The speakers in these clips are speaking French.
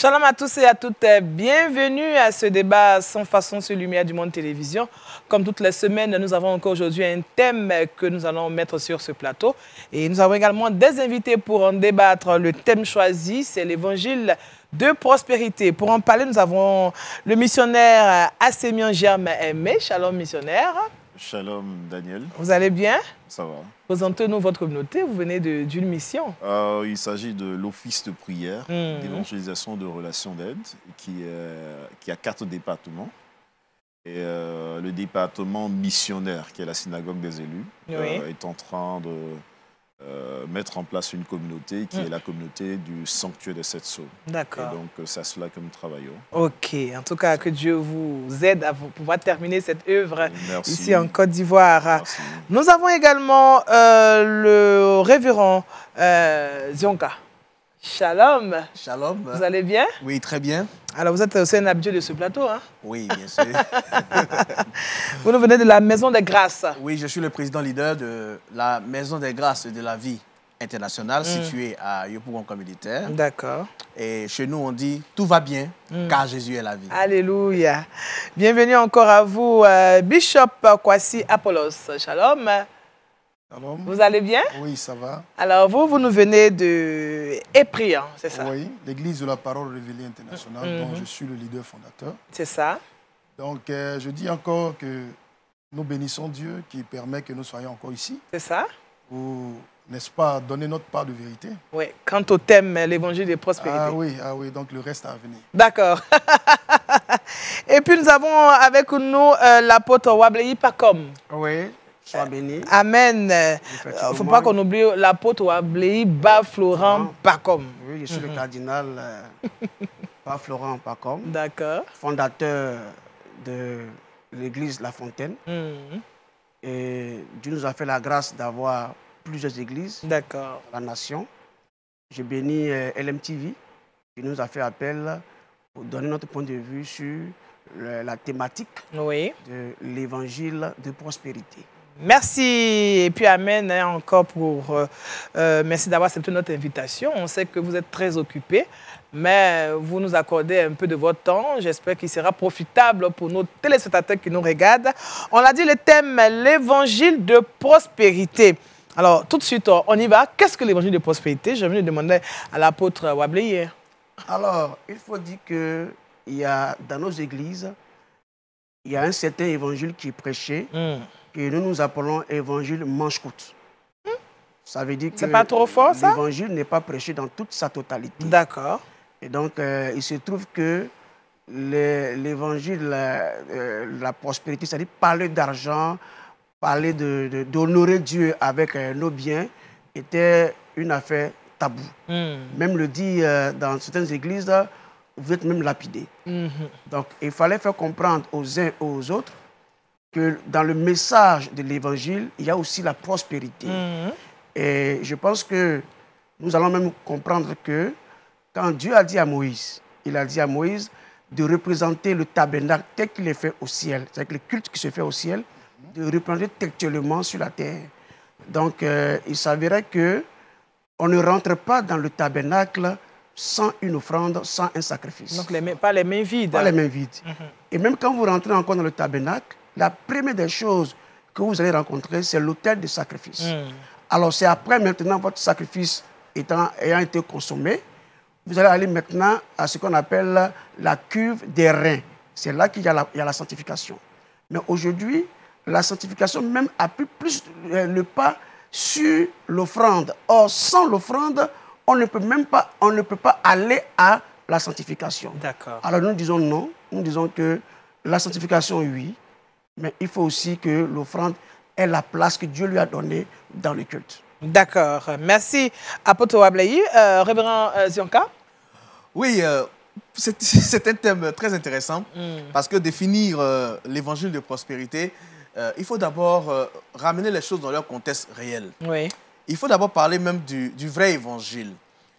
Shalom à tous et à toutes, bienvenue à ce débat sans façon sur Lumière du Monde Télévision. Comme toutes les semaines, nous avons encore aujourd'hui un thème que nous allons mettre sur ce plateau. Et nous avons également des invités pour en débattre. Le thème choisi, c'est l'évangile de prospérité. Pour en parler, nous avons le missionnaire Assémian Germe Aimé. Shalom missionnaire. Shalom Daniel. Vous allez bien? Ça va. Présentez-nous votre communauté, vous venez d'une mission. Il s'agit de l'Office de prière, d'évangélisation de relations d'aide, qui a 4 départements. Et le département missionnaire, qui est la synagogue des élus, est en train de mettre en place une communauté qui est la communauté du sanctuaire des 7 sceaux. D'accord. Et donc, c'est à cela que nous travaillons. Ok. En tout cas, que Dieu vous aide à pouvoir terminer cette œuvre ici en Côte d'Ivoire. Nous avons également le révérend Zionka. Shalom. Shalom. Vous allez bien? Oui, très bien. Alors, vous êtes aussi un habitué de ce plateau, hein? Oui, bien sûr. Vous nous venez de la Maison des Grâces. Oui, je suis le président leader de la Maison des Grâces de la Vie internationale située à Yopougon militaire. D'accord. Et chez nous, on dit « Tout va bien, car Jésus est la vie ». Alléluia. Bienvenue encore à vous, Bishop Kwasi Apollos. Shalom. Shalom. Vous allez bien? Oui, ça va. Alors, vous nous venez de Éprian, c'est ça? Oui, l'Église de la Parole Révélée Internationale, dont je suis le leader fondateur. C'est ça. Donc, je dis encore que nous bénissons Dieu qui permet que nous soyons encore ici. C'est ça. Pour, n'est-ce pas, donner notre part de vérité. Oui, quant au thème, l'évangile de prospérité. Ah oui, donc le reste à venir. D'accord. Et puis, nous avons avec nous l'apôtre Wablei Pacom. Oui. Sois béni. Amen. Il ne faut pas qu'on oublie l'apôtre Wablei Florent Pacom. Oui, je suis le cardinal Florent Pacom. D'accord. Fondateur de l'église La Fontaine. Et Dieu nous a fait la grâce d'avoir plusieurs églises dans la nation. Je bénis LMTV qui nous a fait appel pour donner notre point de vue sur la thématique de l'évangile de prospérité. Merci et puis amen encore merci d'avoir accepté notre invitation. On sait que vous êtes très occupés, mais vous nous accordez un peu de votre temps. J'espère qu'il sera profitable pour nos téléspectateurs qui nous regardent. On a dit le thème, l'évangile de prospérité. Alors tout de suite, on y va. Qu'est-ce que l'évangile de prospérité? Je viens de demander à l'apôtre Wablei. Alors, il faut dire que dans nos églises, il y a un certain évangile qui est prêché. Que nous appelons évangile manche-coute. Ça veut dire que c'est pas trop fort, ça? L'évangile n'est pas prêché dans toute sa totalité. D'accord. Et donc, il se trouve que l'évangile, la prospérité, c'est-à-dire parler d'argent, parler d'honorer Dieu avec nos biens, était une affaire taboue. Même le dit dans certaines églises, vous êtes même lapidés. Donc, il fallait faire comprendre aux uns et aux autres que dans le message de l'évangile, il y a aussi la prospérité. Et je pense que nous allons même comprendre que quand Dieu a dit à Moïse, il a dit à Moïse de représenter le tabernacle tel qu'il est fait au ciel, c'est-à-dire le culte qui se fait au ciel, de représenter textuellement sur la terre. Donc, il s'avérait qu'on ne rentre pas dans le tabernacle sans une offrande, sans un sacrifice. Donc, pas les mains vides. Pas les mains vides. Et même quand vous rentrez encore dans le tabernacle, la première des choses que vous allez rencontrer, c'est l'autel de sacrifice. Alors, c'est après maintenant votre sacrifice ayant été consommé, vous allez aller maintenant à ce qu'on appelle la cuve des reins. C'est là qu'il y a la sanctification. Mais aujourd'hui, la sanctification même appuie plus le pas sur l'offrande. Or, sans l'offrande, on ne peut pas aller à la sanctification. D'accord. Alors, nous disons non. Nous disons que la sanctification, oui. Mais il faut aussi que l'offrande ait la place que Dieu lui a donnée dans le culte. D'accord. Merci, apôtre Wablei. Révérend Zionka? Oui, c'est un thème très intéressant parce que définir l'évangile de prospérité, il faut d'abord ramener les choses dans leur contexte réel. Oui. Il faut d'abord parler même du vrai évangile.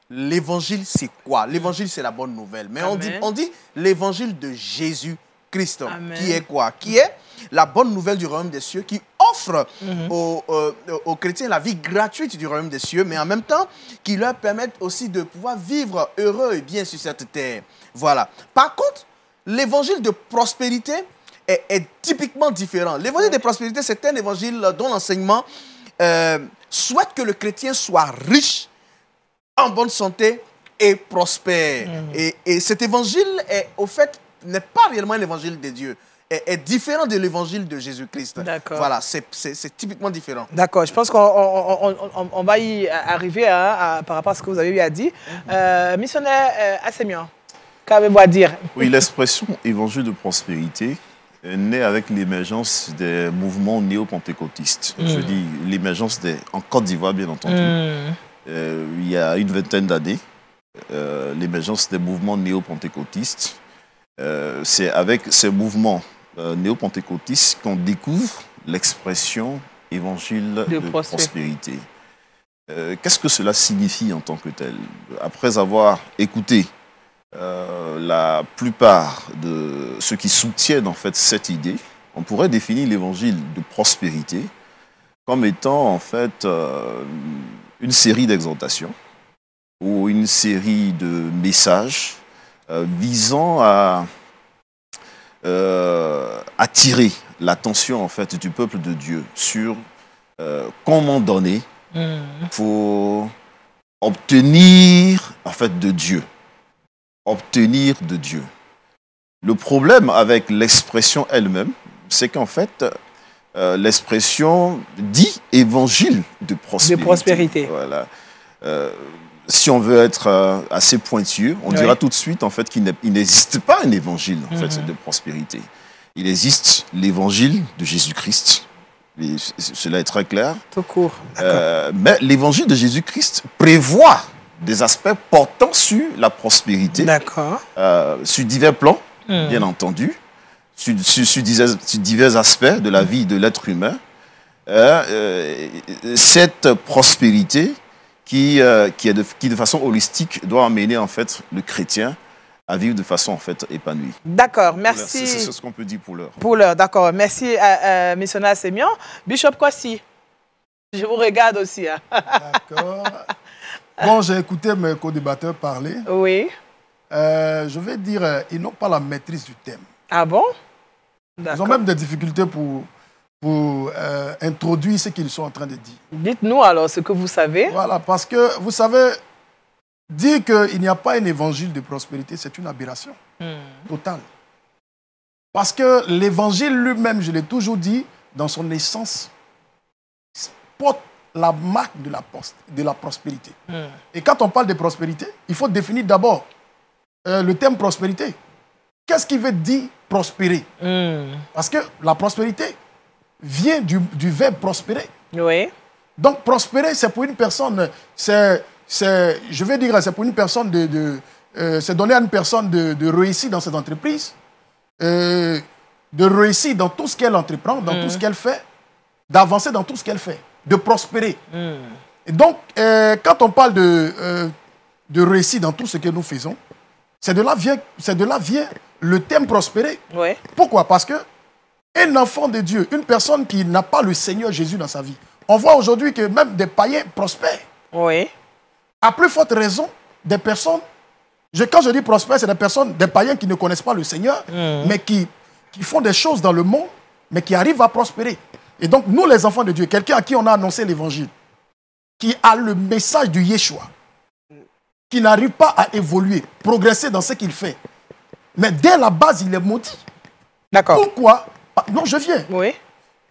L'évangile, c'est quoi? L'évangile, c'est la bonne nouvelle. Mais on dit l'évangile de Jésus Christ, qui est quoi? Qui est la bonne nouvelle du royaume des cieux, qui offre aux chrétiens la vie gratuite du royaume des cieux, mais en même temps, qui leur permettent aussi de pouvoir vivre heureux et bien sur cette terre. Voilà. Par contre, l'évangile de prospérité est typiquement différent. L'évangile de prospérité, c'est un évangile dont l'enseignement souhaite que le chrétien soit riche, en bonne santé et prospère. Et cet évangile, au fait, n'est pas réellement l'évangile de Dieu. Est différent de l'évangile de Jésus-Christ. D'accord. Voilà, c'est typiquement différent. D'accord, je pense qu'on va y arriver par rapport à ce que vous avez eu à dire. Missionnaire Assémian, qu'avez-vous à dire? Oui, l'expression évangile de prospérité est née avec l'émergence des mouvements néo-pentecôtistes. Je dis l'émergence en Côte d'Ivoire, bien entendu. Il y a une vingtaine d'années, l'émergence des mouvements néo-pentecôtistes. C'est avec ces mouvements néo-pentecôtistes qu'on découvre l'expression évangile de prospérité. Qu'est-ce que cela signifie en tant que tel? Après avoir écouté la plupart de ceux qui soutiennent en fait cette idée, on pourrait définir l'évangile de prospérité comme étant en fait une série d'exhortations ou une série de messages visant à attirer l'attention en fait du peuple de Dieu sur comment donner pour obtenir en fait de Dieu. Obtenir de Dieu. Le problème avec l'expression elle-même, c'est qu'en fait, l'expression dit évangile de prospérité. De prospérité. Voilà. Si on veut être assez pointueux, on dira tout de suite en fait qu'il n'existe pas un évangile en fait, de prospérité. Il existe l'évangile de Jésus-Christ. Cela est très clair. Tout court. Mais l'évangile de Jésus-Christ prévoit des aspects portant sur la prospérité, sur divers plans, bien entendu, sur divers aspects de la vie de l'être humain. Cette prospérité qui de façon holistique doit amener en fait le chrétien à vivre de façon en fait épanouie. D'accord, merci. C'est ce qu'on peut dire pour l'heure. Pour l'heure, d'accord. Merci à missionnaire Assémian. Bishop Kwasi, je vous regarde aussi. Hein. D'accord. Bon, j'ai écouté mes co-débatteurs parler. Oui. Je vais dire, ils n'ont pas la maîtrise du thème. Ah bon? Ils ont même des difficultés pour introduire ce qu'ils sont en train de dire. Dites-nous alors ce que vous savez. Voilà, parce que vous savez, dire qu'il n'y a pas un évangile de prospérité, c'est une aberration totale. Parce que l'évangile lui-même, je l'ai toujours dit, dans son essence, porte la marque de la prospérité. Et quand on parle de prospérité, il faut définir d'abord le terme prospérité. Qu'est-ce qui veut dire prospérer? Parce que la prospérité vient du verbe prospérer. Oui. Donc prospérer, c'est pour une personne, je vais dire, c'est pour une personne c'est donner à une personne de réussir dans cette entreprise, de réussir dans tout ce qu'elle entreprend, dans tout ce qu'elle fait, d'avancer dans tout ce qu'elle fait, de prospérer. Et donc, quand on parle de réussir dans tout ce que nous faisons, c'est de là vient le thème prospérer. Oui. Pourquoi? Parce que un enfant de Dieu, une personne qui n'a pas le Seigneur Jésus dans sa vie, on voit aujourd'hui que même des païens prospèrent. Oui. À plus forte raison, des personnes, quand je dis prospères, c'est des personnes, des païens qui ne connaissent pas le Seigneur, mais qui font des choses dans le monde, mais qui arrivent à prospérer. Et donc, nous, les enfants de Dieu, quelqu'un à qui on a annoncé l'évangile, qui a le message du Yeshua, qui n'arrive pas à évoluer, progresser dans ce qu'il fait, mais dès la base, il est maudit. D'accord. Pourquoi? Non, je viens. Oui.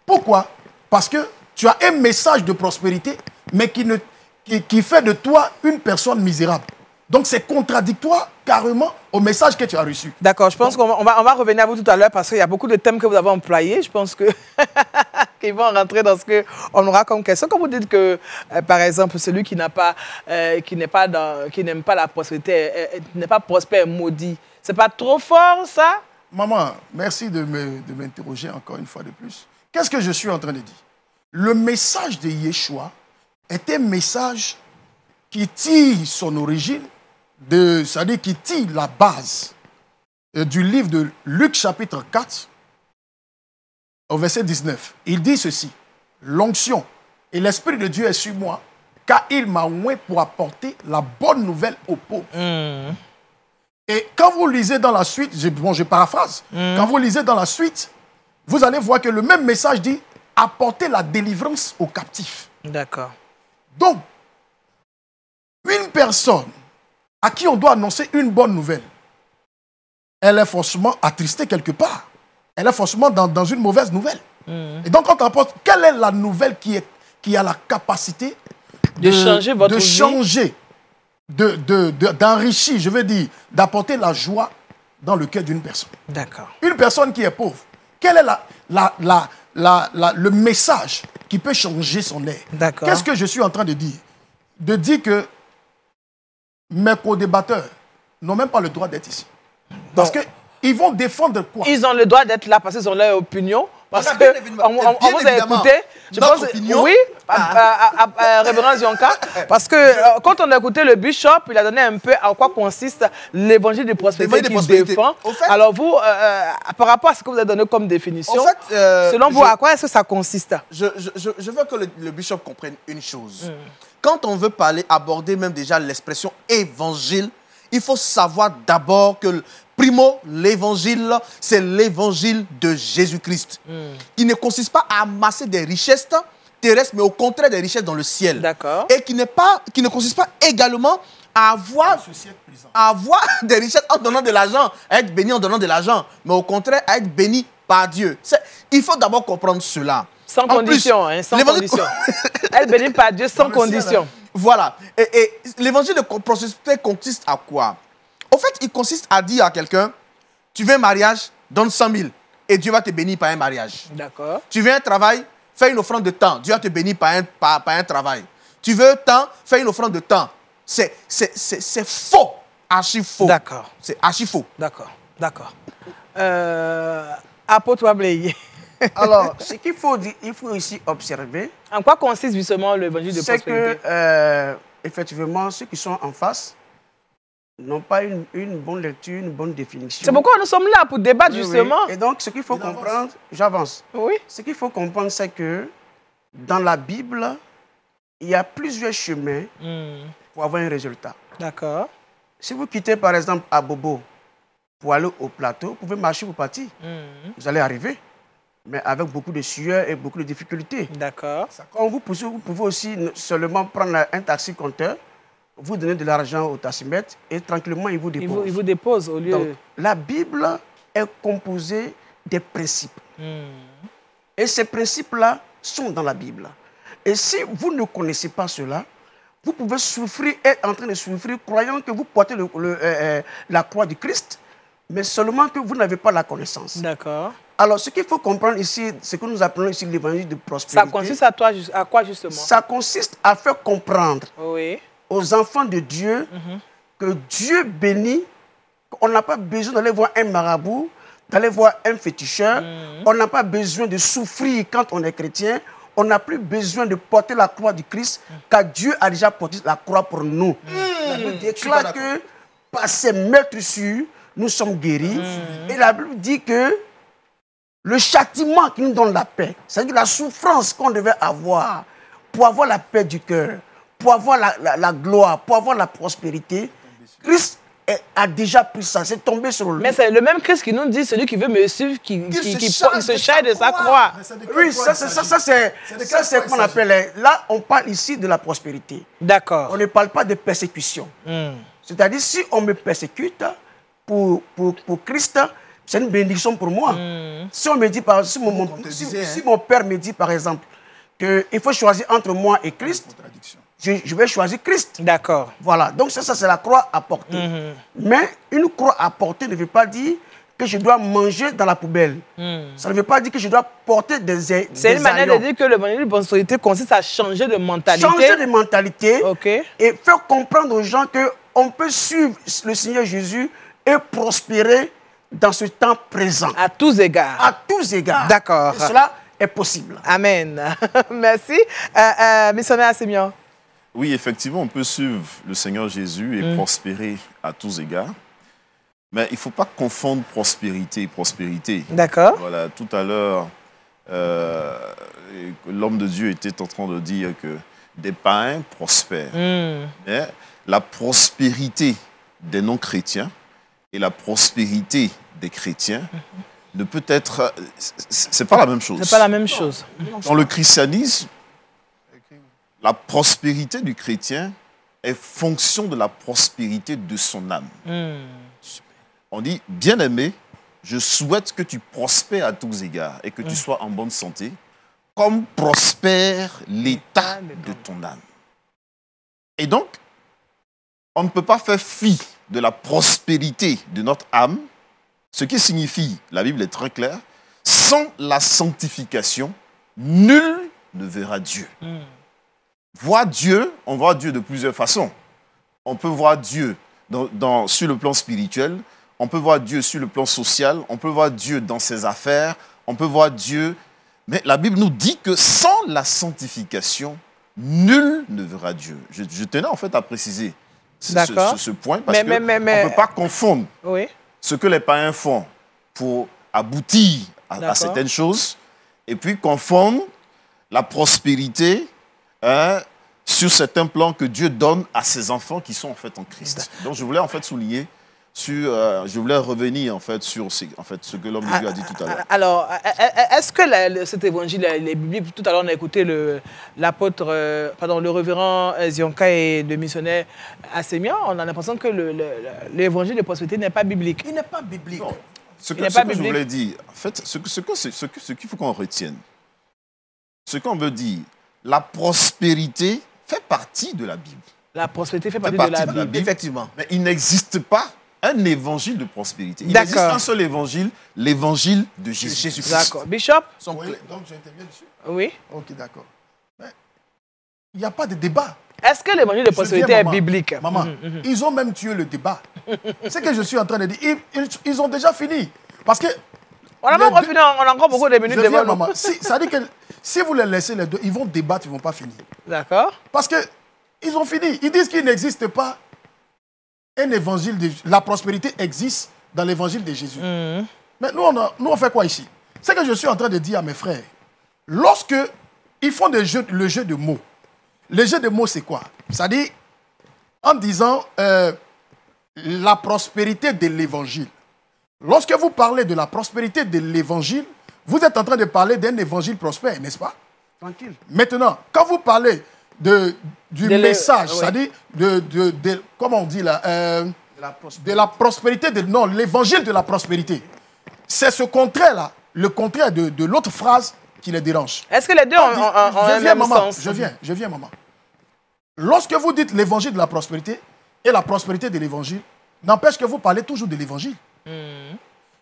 Pourquoi? Parce que tu as un message de prospérité, mais qui fait de toi une personne misérable. Donc, c'est contradictoire carrément au message que tu as reçu. D'accord, je pense qu'on va revenir à vous tout à l'heure parce qu'il y a beaucoup de thèmes que vous avez employés. Je pense qu'ils vont rentrer dans ce qu'on aura comme question. Quand vous dites que, par exemple, celui qui n'aime pas la prospérité, n'est pas prospère, maudit, c'est pas trop fort, ça? Maman, merci de m'interroger encore une fois de plus. Qu'est-ce que je suis en train de dire? Le message de Yeshua est un message qui tire son origine, c'est-à-dire qui tire la base du livre de Luc chapitre 4, au verset 19. Il dit ceci. l'onction et l'Esprit de Dieu est sur moi, car il m'a oint pour apporter la bonne nouvelle aux pauvres. Et quand vous lisez dans la suite, je paraphrase, quand vous lisez dans la suite, vous allez voir que le même message dit apporter la délivrance aux captifs. D'accord. Donc, une personne à qui on doit annoncer une bonne nouvelle, elle est forcément attristée quelque part. Elle est forcément dans une mauvaise nouvelle. Et donc, quand on apporte, quelle est la nouvelle qui a la capacité de changer votre vie, changer, d'enrichir, je veux dire, d'apporter la joie dans le cœur d'une personne. D'accord. Une personne qui est pauvre, quel est le message qui peut changer son air? D'accord. Qu'est-ce que je suis en train de dire? De dire que mes co-débatteurs n'ont même pas le droit d'être ici. Parce qu'ils vont défendre quoi? Ils ont le droit d'être là parce qu'ils ont leur opinion. Parce On a que bien évidemment- on vous a écouté. Je notre pense, opinion. oui, Révérend Zionka. Parce que quand on a écouté le bishop, il a donné un peu à quoi consiste l'évangile de prospérité qu'il défend. Au fait, alors vous, par rapport à ce que vous avez donné comme définition, En fait, selon vous, à quoi est-ce que ça consiste? Je veux que le bishop comprenne une chose. Quand on veut parler, aborder même déjà l'expression évangile, il faut savoir d'abord que, primo, l'évangile, c'est l'évangile de Jésus-Christ, qui ne consiste pas à amasser des richesses terrestres, mais au contraire des richesses dans le ciel. D'accord. Et qui ne consiste pas également à avoir des richesses en donnant de l'argent, à être béni en donnant de l'argent, mais au contraire à être béni par Dieu. Il faut d'abord comprendre cela. Sans condition, hein, sans condition. Être béni par Dieu sans condition. Voilà. Et l'évangile de prospérité consiste à quoi? En fait, il consiste à dire à quelqu'un, tu veux un mariage, donne 100 000 et Dieu va te bénir par un mariage. D'accord. Tu veux un travail, fais une offrande de temps, Dieu va te bénir par un travail. Tu veux temps, fais une offrande de temps. C'est faux, archi faux. D'accord. C'est archi faux. D'accord. D'accord. Apôtre Wableye. Alors, ce qu'il faut dire, il faut ici observer, En quoi consiste justement l'évangile de c'est prospérité? que, effectivement, ceux qui sont en face n'ont pas une bonne lecture, une bonne définition. C'est pourquoi nous sommes là, pour débattre Oui, oui. justement. Et donc, ce qu'il faut comprendre, j'avance. Oui. Ce qu'il faut comprendre, c'est que dans la Bible, il y a plusieurs chemins pour avoir un résultat. D'accord. Si vous quittez par exemple à Bobo pour aller au plateau, vous pouvez marcher pour partir. Vous allez arriver, mais avec beaucoup de sueur et beaucoup de difficultés. D'accord. Quand vous pouvez aussi seulement prendre un taxi compteur, vous donnez de l'argent au taximètre et tranquillement il vous dépose. Il vous dépose au lieu... Donc, la Bible est composée des principes. Et ces principes-là sont dans la Bible. Et si vous ne connaissez pas cela, vous pouvez souffrir, être en train de souffrir, croyant que vous portez la croix du Christ, mais seulement que vous n'avez pas la connaissance. D'accord. Alors, ce qu'il faut comprendre ici, ce que nous appelons ici l'évangile de prospérité. Ça consiste à quoi justement? Ça consiste à faire comprendre Oui. aux enfants de Dieu que Dieu bénit. On n'a pas besoin d'aller voir un marabout, d'aller voir un féticheur. On n'a pas besoin de souffrir quand on est chrétien. On n'a plus besoin de porter la croix du Christ, car Dieu a déjà porté la croix pour nous. La Bible déclare que par ses meurtrissures, nous sommes guéris. Et la Bible dit que le châtiment qui nous donne la paix, c'est-à-dire la souffrance qu'on devait avoir pour avoir la paix du cœur, pour avoir la gloire, pour avoir la prospérité, Christ a déjà pris ça, c'est tombé sur lui. Mais c'est le même Christ qui nous dit, celui qui veut me suivre, qui se charge de sa croix. Oui, ça c'est ce qu'on appelle. Là, on parle ici de la prospérité. D'accord. On ne parle pas de persécution. C'est-à-dire, si on me persécute pour Christ, c'est une bénédiction pour moi. Si on me dit, si mon père me dit, par exemple, qu'il faut choisir entre moi et Christ, je vais choisir Christ. D'accord. Voilà, donc ça c'est la croix à porter. Mais une croix à porter ne veut pas dire que je dois manger dans la poubelle. Ça ne veut pas dire que je dois porter des C'est une manière de dire que l'évangile de prospérité consiste à changer de mentalité. Changer de mentalité et faire comprendre aux gens qu'on peut suivre le Seigneur Jésus et prospérer dans ce temps présent. À tous égards. À tous égards. D'accord. Et cela est possible. Amen. Merci. Missionnaire Simeon. Oui, effectivement, on peut suivre le Seigneur Jésus et prospérer à tous égards. Mais il ne faut pas confondre prospérité et prospérité. D'accord. Voilà, tout à l'heure, l'homme de Dieu était en train de dire que des païens prospèrent. Mais la prospérité des non-chrétiens et la prospérité des chrétiens ne peut être... C'est pas la même chose. C'est pas la même chose. Dans le christianisme, la prospérité du chrétien est fonction de la prospérité de son âme. On dit, bien-aimé, je souhaite que tu prospères à tous égards et que tu sois en bonne santé, comme prospère l'état de ton âme. Et donc, on ne peut pas faire fi de la prospérité de notre âme, ce qui signifie, la Bible est très claire, sans la sanctification, nul ne verra Dieu. Voir Dieu, on voit Dieu de plusieurs façons. On peut voir Dieu sur le plan spirituel, on peut voir Dieu sur le plan social, on peut voir Dieu dans ses affaires, on peut voir Dieu... Mais la Bible nous dit que sans la sanctification, nul ne verra Dieu. Je tenais en fait à préciser ce point parce qu'on ne peut pas confondre ce que les païens font pour aboutir à certaines choses et puis confondre la prospérité sur certains plans que Dieu donne à ses enfants qui sont en fait en Christ. Donc je voulais en fait souligner je voulais revenir en fait sur ce que l'homme de Dieu a dit tout à l'heure. Alors, est-ce que cet évangile est biblique? Tout à l'heure, on a écouté le révérend Zionka et le missionnaire Assemia. On a l'impression que l'évangile de prospérité n'est pas biblique. Il n'est pas biblique. Non. Ce que je voulais dire, en fait, ce qu'il faut qu'on retienne, ce qu'on veut dire, la prospérité fait partie de la Bible. La prospérité fait partie de la Bible. Effectivement. Mais il n'existe pas un évangile de prospérité. Il existe un seul évangile, l'évangile de Jésus-Christ. D'accord. Bishop? Oui, donc j'interviens dessus. Oui. Ok, d'accord. Il n'y a pas de débat. Est-ce que l'évangile de prospérité est biblique? Maman, ils ont même tué le débat. Ce que je suis en train de dire, ils ont déjà fini. Parce que... On a encore beaucoup de minutes devant nous. Maman. Ça dit que si vous les laissez les deux, ils vont débattre, ils ne vont pas finir. D'accord. Parce qu'ils ont fini. Ils disent qu'il n'existe pas un évangile de... La prospérité existe dans l'évangile de Jésus. Mais nous, on fait quoi ici? C'est que je suis en train de dire à mes frères, lorsque ils font le jeu de mots, le jeu de mots, c'est quoi? C'est-à-dire, en disant la prospérité de l'évangile. Lorsque vous parlez de la prospérité de l'évangile, vous êtes en train de parler d'un évangile prospère, n'est-ce pas? Tranquille. Maintenant, quand vous parlez du message, c'est-à-dire comment on dit là, de la prospérité, non, l'évangile de la prospérité, c'est ce contraire-là, le contraire de l'autre phrase qui les dérange. Est-ce que les deux ont un même sens? Je viens, maman. Lorsque vous dites l'évangile de la prospérité et la prospérité de l'évangile, n'empêche que vous parlez toujours de l'évangile.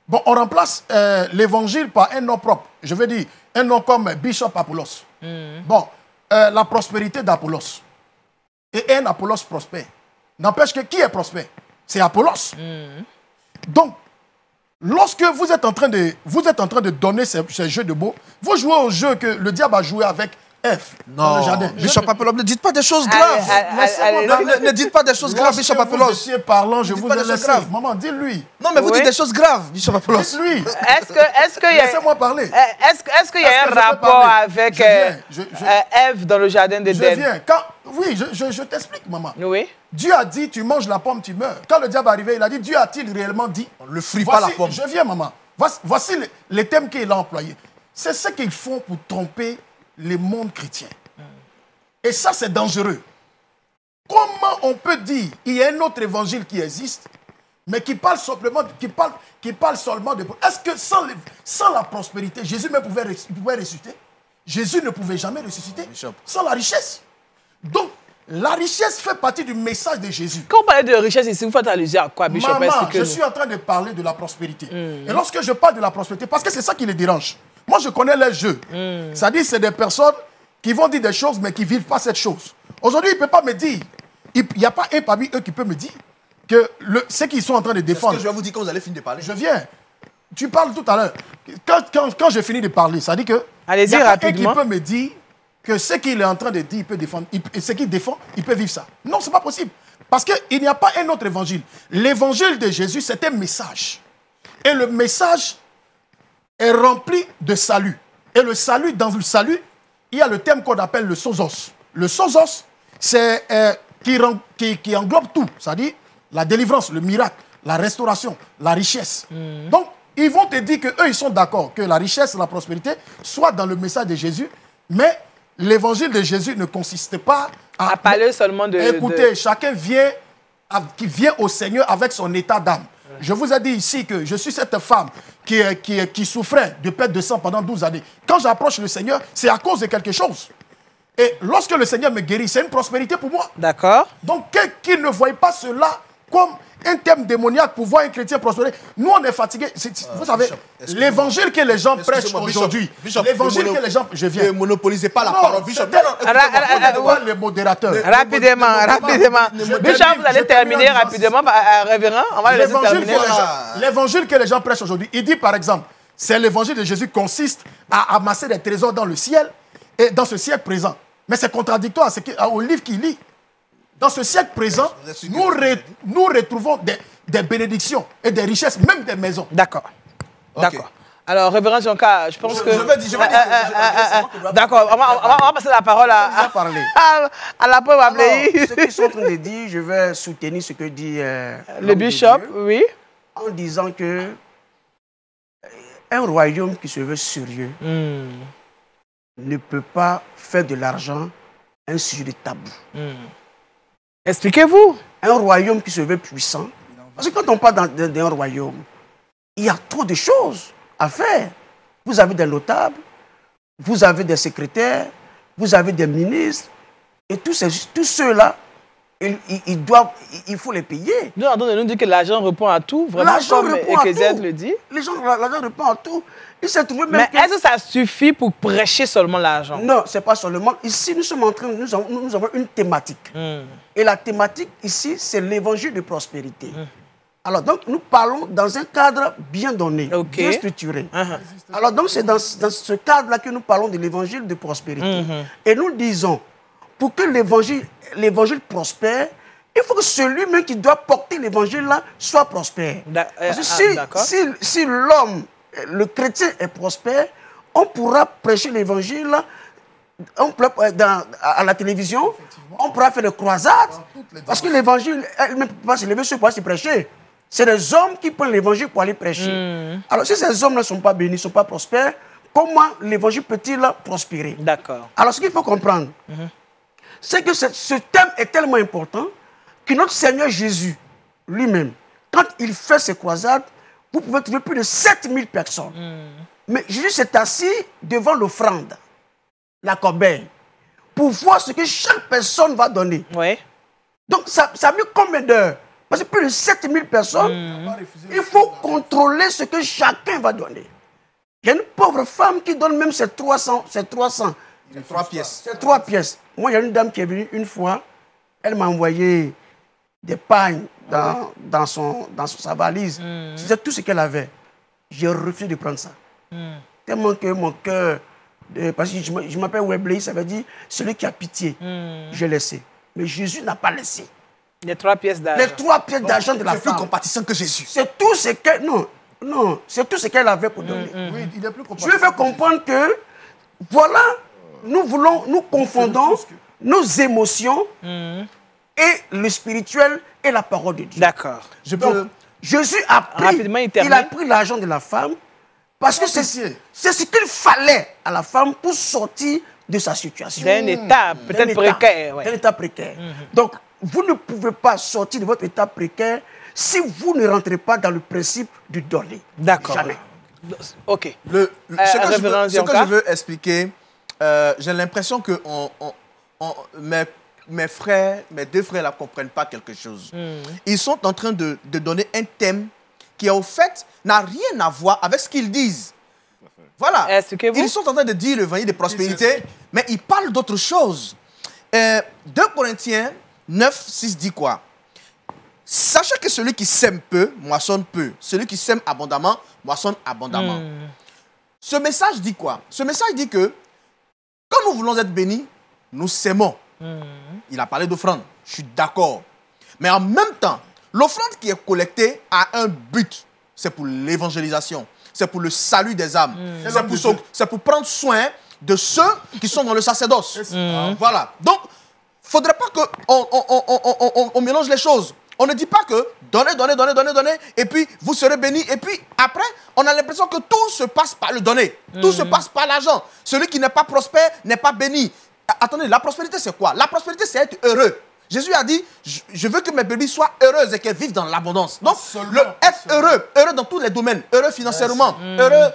Bon, on remplace l'évangile par un nom propre. Je veux dire, un nom comme Bishop Apollos. Bon, la prospérité d'Apollos. Et un Apollos prospère. N'empêche que qui est prospère? C'est Apollos. Donc, lorsque vous êtes en train de donner ces jeux de mots, vous jouez au jeu que le diable a joué avec Ève dans le jardin. Bishop Apollos, ne dites pas des choses graves. Ne dites pas des choses graves, Bishop Apollos. Lorsque vous étiez parlant, je vous ai laissé. Maman, dis-lui. Non, mais vous dites des choses graves, Bishop Apollos. Dis-lui. Laissez-moi parler. Est-ce qu'il y a un rapport avec Ève dans le jardin d'Éden? Je viens. Oui, je t'explique, maman. Oui. Dieu a dit, tu manges la pomme, tu meurs. Quand le diable est arrivé, il a dit, Dieu a-t-il réellement dit? On ne fruit pas la pomme. Je viens, maman. Voici les thèmes qu'il a employés. C'est ce qu'ils font pour tromper les mondes chrétiens. Et ça, c'est dangereux. Comment on peut dire qu'il y a un autre évangile qui existe, mais qui parle seulement de... Est-ce que sans la prospérité, Jésus même pouvait ressusciter? Jésus ne pouvait jamais ressusciter sans la richesse. Donc, la richesse fait partie du message de Jésus. Quand vous parlez de richesse ici, vous faites allusion à quoi, Bishop? Maman, je suis en train de parler de la prospérité. Et lorsque je parle de la prospérité, parce que c'est ça qui les dérange. Moi, je connais les jeux. C'est-à-dire, c'est des personnes qui vont dire des choses, mais qui ne vivent pas cette chose. Aujourd'hui, il ne peut pas me dire, il n'y a pas un parmi eux qui peut me dire que ce qu'ils sont en train de défendre... Est-ce que je vais vous dire quand vous allez finir de parler? Je viens. Tu parles tout à l'heure. Quand j'ai fini de parler, ça dit que... Allez-y rapidement. Il y a pas un qui peut me dire que ce qu'il est en train de dire, il peut défendre. Et ce qu'il défend, il peut vivre ça. Non, ce n'est pas possible. Parce qu'il n'y a pas un autre évangile. L'évangile de Jésus, c'est un message. Et le message est rempli de salut. Et le salut, dans le salut, il y a le thème qu'on appelle le sosos. Le sosos, c'est qui englobe tout, c'est-à-dire la délivrance, le miracle, la restauration, la richesse. Donc, ils vont te dire qu'eux, ils sont d'accord que la richesse, la prospérité soit dans le message de Jésus, mais l'évangile de Jésus ne consiste pas À parler seulement de... Écoutez, chacun qui vient au Seigneur avec son état d'âme. Je vous ai dit ici que je suis cette femme qui souffrait de perte de sang pendant 12 années. Quand j'approche le Seigneur, c'est à cause de quelque chose. Et lorsque le Seigneur me guérit, c'est une prospérité pour moi. D'accord. Donc, qu'ils ne voient pas cela comme un thème démoniaque pour voir un chrétien prospérer. Nous, on est fatigués. Vous savez, l'évangile que les gens prêchent aujourd'hui, l'évangile que les gens... Je viens. Ne monopolisez pas la parole, Bishop. Les modérateurs. Rapidement. Bishop, vous allez terminer rapidement. Révérend, on va le laisser terminer. L'évangile que les gens prêchent aujourd'hui, il dit par exemple, c'est l'évangile de Jésus consiste à amasser des trésors dans le ciel et dans ce siècle présent. Mais c'est contradictoire au livre qu'il lit. Dans ce siècle présent, nous retrouvons des bénédictions et des richesses, même des maisons. D'accord. D'accord. Alors, révérend Jonka, je pense que... Je vais dire. D'accord, on va passer la parole à la pauvre Ablaï. Ce qu'ils sont en train de dire, je vais soutenir ce que dit le bishop, oui. En disant que un royaume qui se veut sérieux ne peut pas faire de l'argent un sujet de tabou. Expliquez-vous. Un royaume qui se veut puissant. Parce que quand on parle d'un royaume, il y a trop de choses à faire. Vous avez des notables, vous avez des secrétaires, vous avez des ministres, et tous ceux-là, il faut les payer. Nous, on nous dit que l'argent répond à tout, vraiment, comme Ecclésiaste le dit. L'argent répond à tout. Il s'est trouvé même mais est-ce que ça suffit pour prêcher seulement l'argent? Non, ce n'est pas seulement. Ici, nous avons une thématique. Et la thématique, ici, c'est l'évangile de prospérité. Alors, donc, nous parlons dans un cadre bien donné, bien structuré. Alors, donc, c'est dans ce cadre-là que nous parlons de l'évangile de prospérité. Et nous disons, pour que l'évangile prospère, il faut que celui-même qui doit porter l'évangile-là soit prospère. Parce que si l'homme, le chrétien est prospère, on pourra prêcher l'évangile à la télévision, on pourra faire des croisades, parce que l'évangile, elle ne peut pas se lever sur pour se prêcher. C'est les hommes qui prennent l'évangile pour aller prêcher. Alors si ces hommes ne sont pas bénis, ne sont pas prospères, comment l'évangile peut-il prospérer? D'accord. Alors ce qu'il faut comprendre, c'est que ce thème est tellement important que notre Seigneur Jésus lui-même, quand il fait ses croisades, vous pouvez trouver plus de 7000 personnes. Mais Jésus s'est assis devant l'offrande, la corbeille, pour voir ce que chaque personne va donner. Oui. Donc ça a mis combien d'heures? Parce que plus de 7000 personnes, il faut contrôler ce que chacun va donner. Il y a une pauvre femme qui donne même ses 300. C'est 3 pièces. C'est 3 pièces. Moi, il y a une dame qui est venue une fois, elle m'a envoyé des pagnes dans sa valise. C'était tout ce qu'elle avait. J'ai refusé de prendre ça. Tellement que mon cœur, parce que je m'appelle Webley, ça veut dire celui qui a pitié. J'ai laissé. Mais Jésus n'a pas laissé. Les 3 pièces d'argent. Les 3 pièces d'argent de la femme. C'est plus compatissant que Jésus. C'est tout ce qu'elle... Non, c'est tout ce qu'elle avait pour donner. Oui, il est plus Je lui fais comprendre que, voilà, nous confondons nos émotions et le spirituel et la parole de Dieu. D'accord. Jésus a pris, il a pris l'argent de la femme parce que c'est ce qu'il fallait à la femme pour sortir de sa situation. D'un état peut-être précaire. D'un état précaire. Donc, vous ne pouvez pas sortir de votre état précaire si vous ne rentrez pas dans le principe du donner. D'accord. Jamais. OK. Ce que je veux expliquer, j'ai l'impression que mes frères, mes 2 frères ne comprennent pas quelque chose. Ils sont en train de donner un thème qui, au fait, n'a rien à voir avec ce qu'ils disent. Voilà. Ils sont en train de dire l'évangile de prospérité, mais ils parlent d'autre chose. 2 Corinthiens 9, 6 dit quoi? Sachez que celui qui sème peu, moissonne peu. Celui qui sème abondamment, moissonne abondamment. Ce message dit quoi? Ce message dit que quand nous voulons être bénis, nous sémons. Il a parlé d'offrande, je suis d'accord. Mais en même temps, l'offrande qui est collectée a un but. C'est pour l'évangélisation. c'est pour le salut des âmes. C'est pour prendre soin de ceux qui sont dans le sacerdoce. Voilà. Donc, il ne faudrait pas qu'on mélange les choses. On ne dit pas que donnez, et puis vous serez bénis. Et puis après, on a l'impression que tout se passe par le donner. Tout se passe par l'argent. Celui qui n'est pas prospère n'est pas béni. Attendez, la prospérité c'est quoi? La prospérité c'est être heureux. Jésus a dit, je veux que mes bébés soient heureuses et qu'elles vivent dans l'abondance. Donc, être heureux dans tous les domaines, heureux financièrement, heureux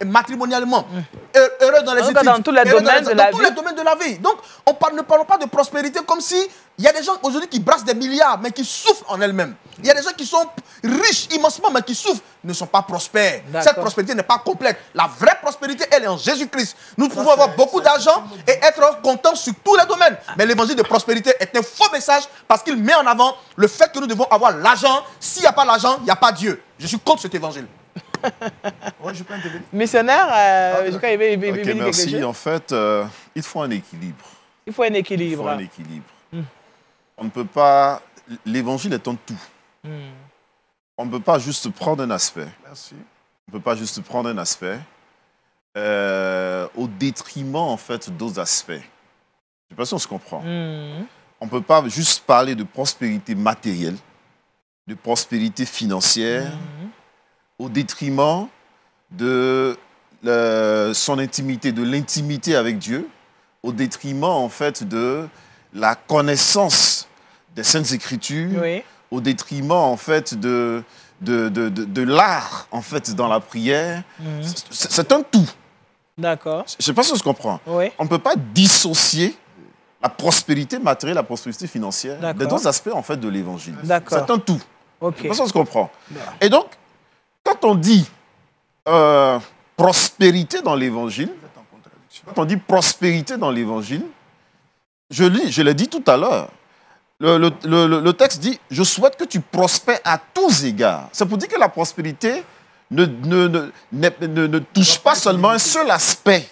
matrimonialement, heureux dans les études, dans tous les domaines de la vie. Donc, ne parlons pas de prospérité comme si il y a des gens aujourd'hui qui brassent des milliards, mais qui souffrent en elles-mêmes. Il y a des gens qui sont riches immensement, mais qui souffrent, ne sont pas prospères. Cette prospérité n'est pas complète. La vraie prospérité, elle est en Jésus-Christ. Nous pouvons avoir beaucoup d'argent et être contents sur tous les domaines. Mais l'évangile de prospérité est un faux message parce qu'il met en avant le fait que nous devons avoir l'argent. S'il n'y a pas l'argent, il n'y a pas Dieu. Je suis contre cet évangile. Missionnaire, merci. En fait, il faut un équilibre. Il faut un équilibre. On ne peut pas... L'évangile est un tout. On ne peut pas juste prendre un aspect. Merci. On ne peut pas juste prendre un aspect au détriment, en fait, d'autres aspects. Je ne sais pas si on se comprend. On ne peut pas juste parler de prospérité matérielle, de prospérité financière, au détriment de son intimité, de l'intimité avec Dieu, au détriment, en fait, de la connaissance des Saintes Écritures, au détriment, en fait, de l'art, en fait, dans la prière. C'est un tout. D'accord. Je ne sais pas si on se comprend. On ne peut pas dissocier la prospérité matérielle, la prospérité financière des deux aspects, en fait, de l'évangile. C'est un tout. Je ne sais pas si on se comprend. Et donc, quand on dit prospérité dans l'évangile, quand on dit prospérité dans l'évangile, je l'ai dit tout à l'heure, le texte dit « Je souhaite que tu prospères à tous égards ». C'est pour dire que la prospérité ne touche pas seulement un seul aspect.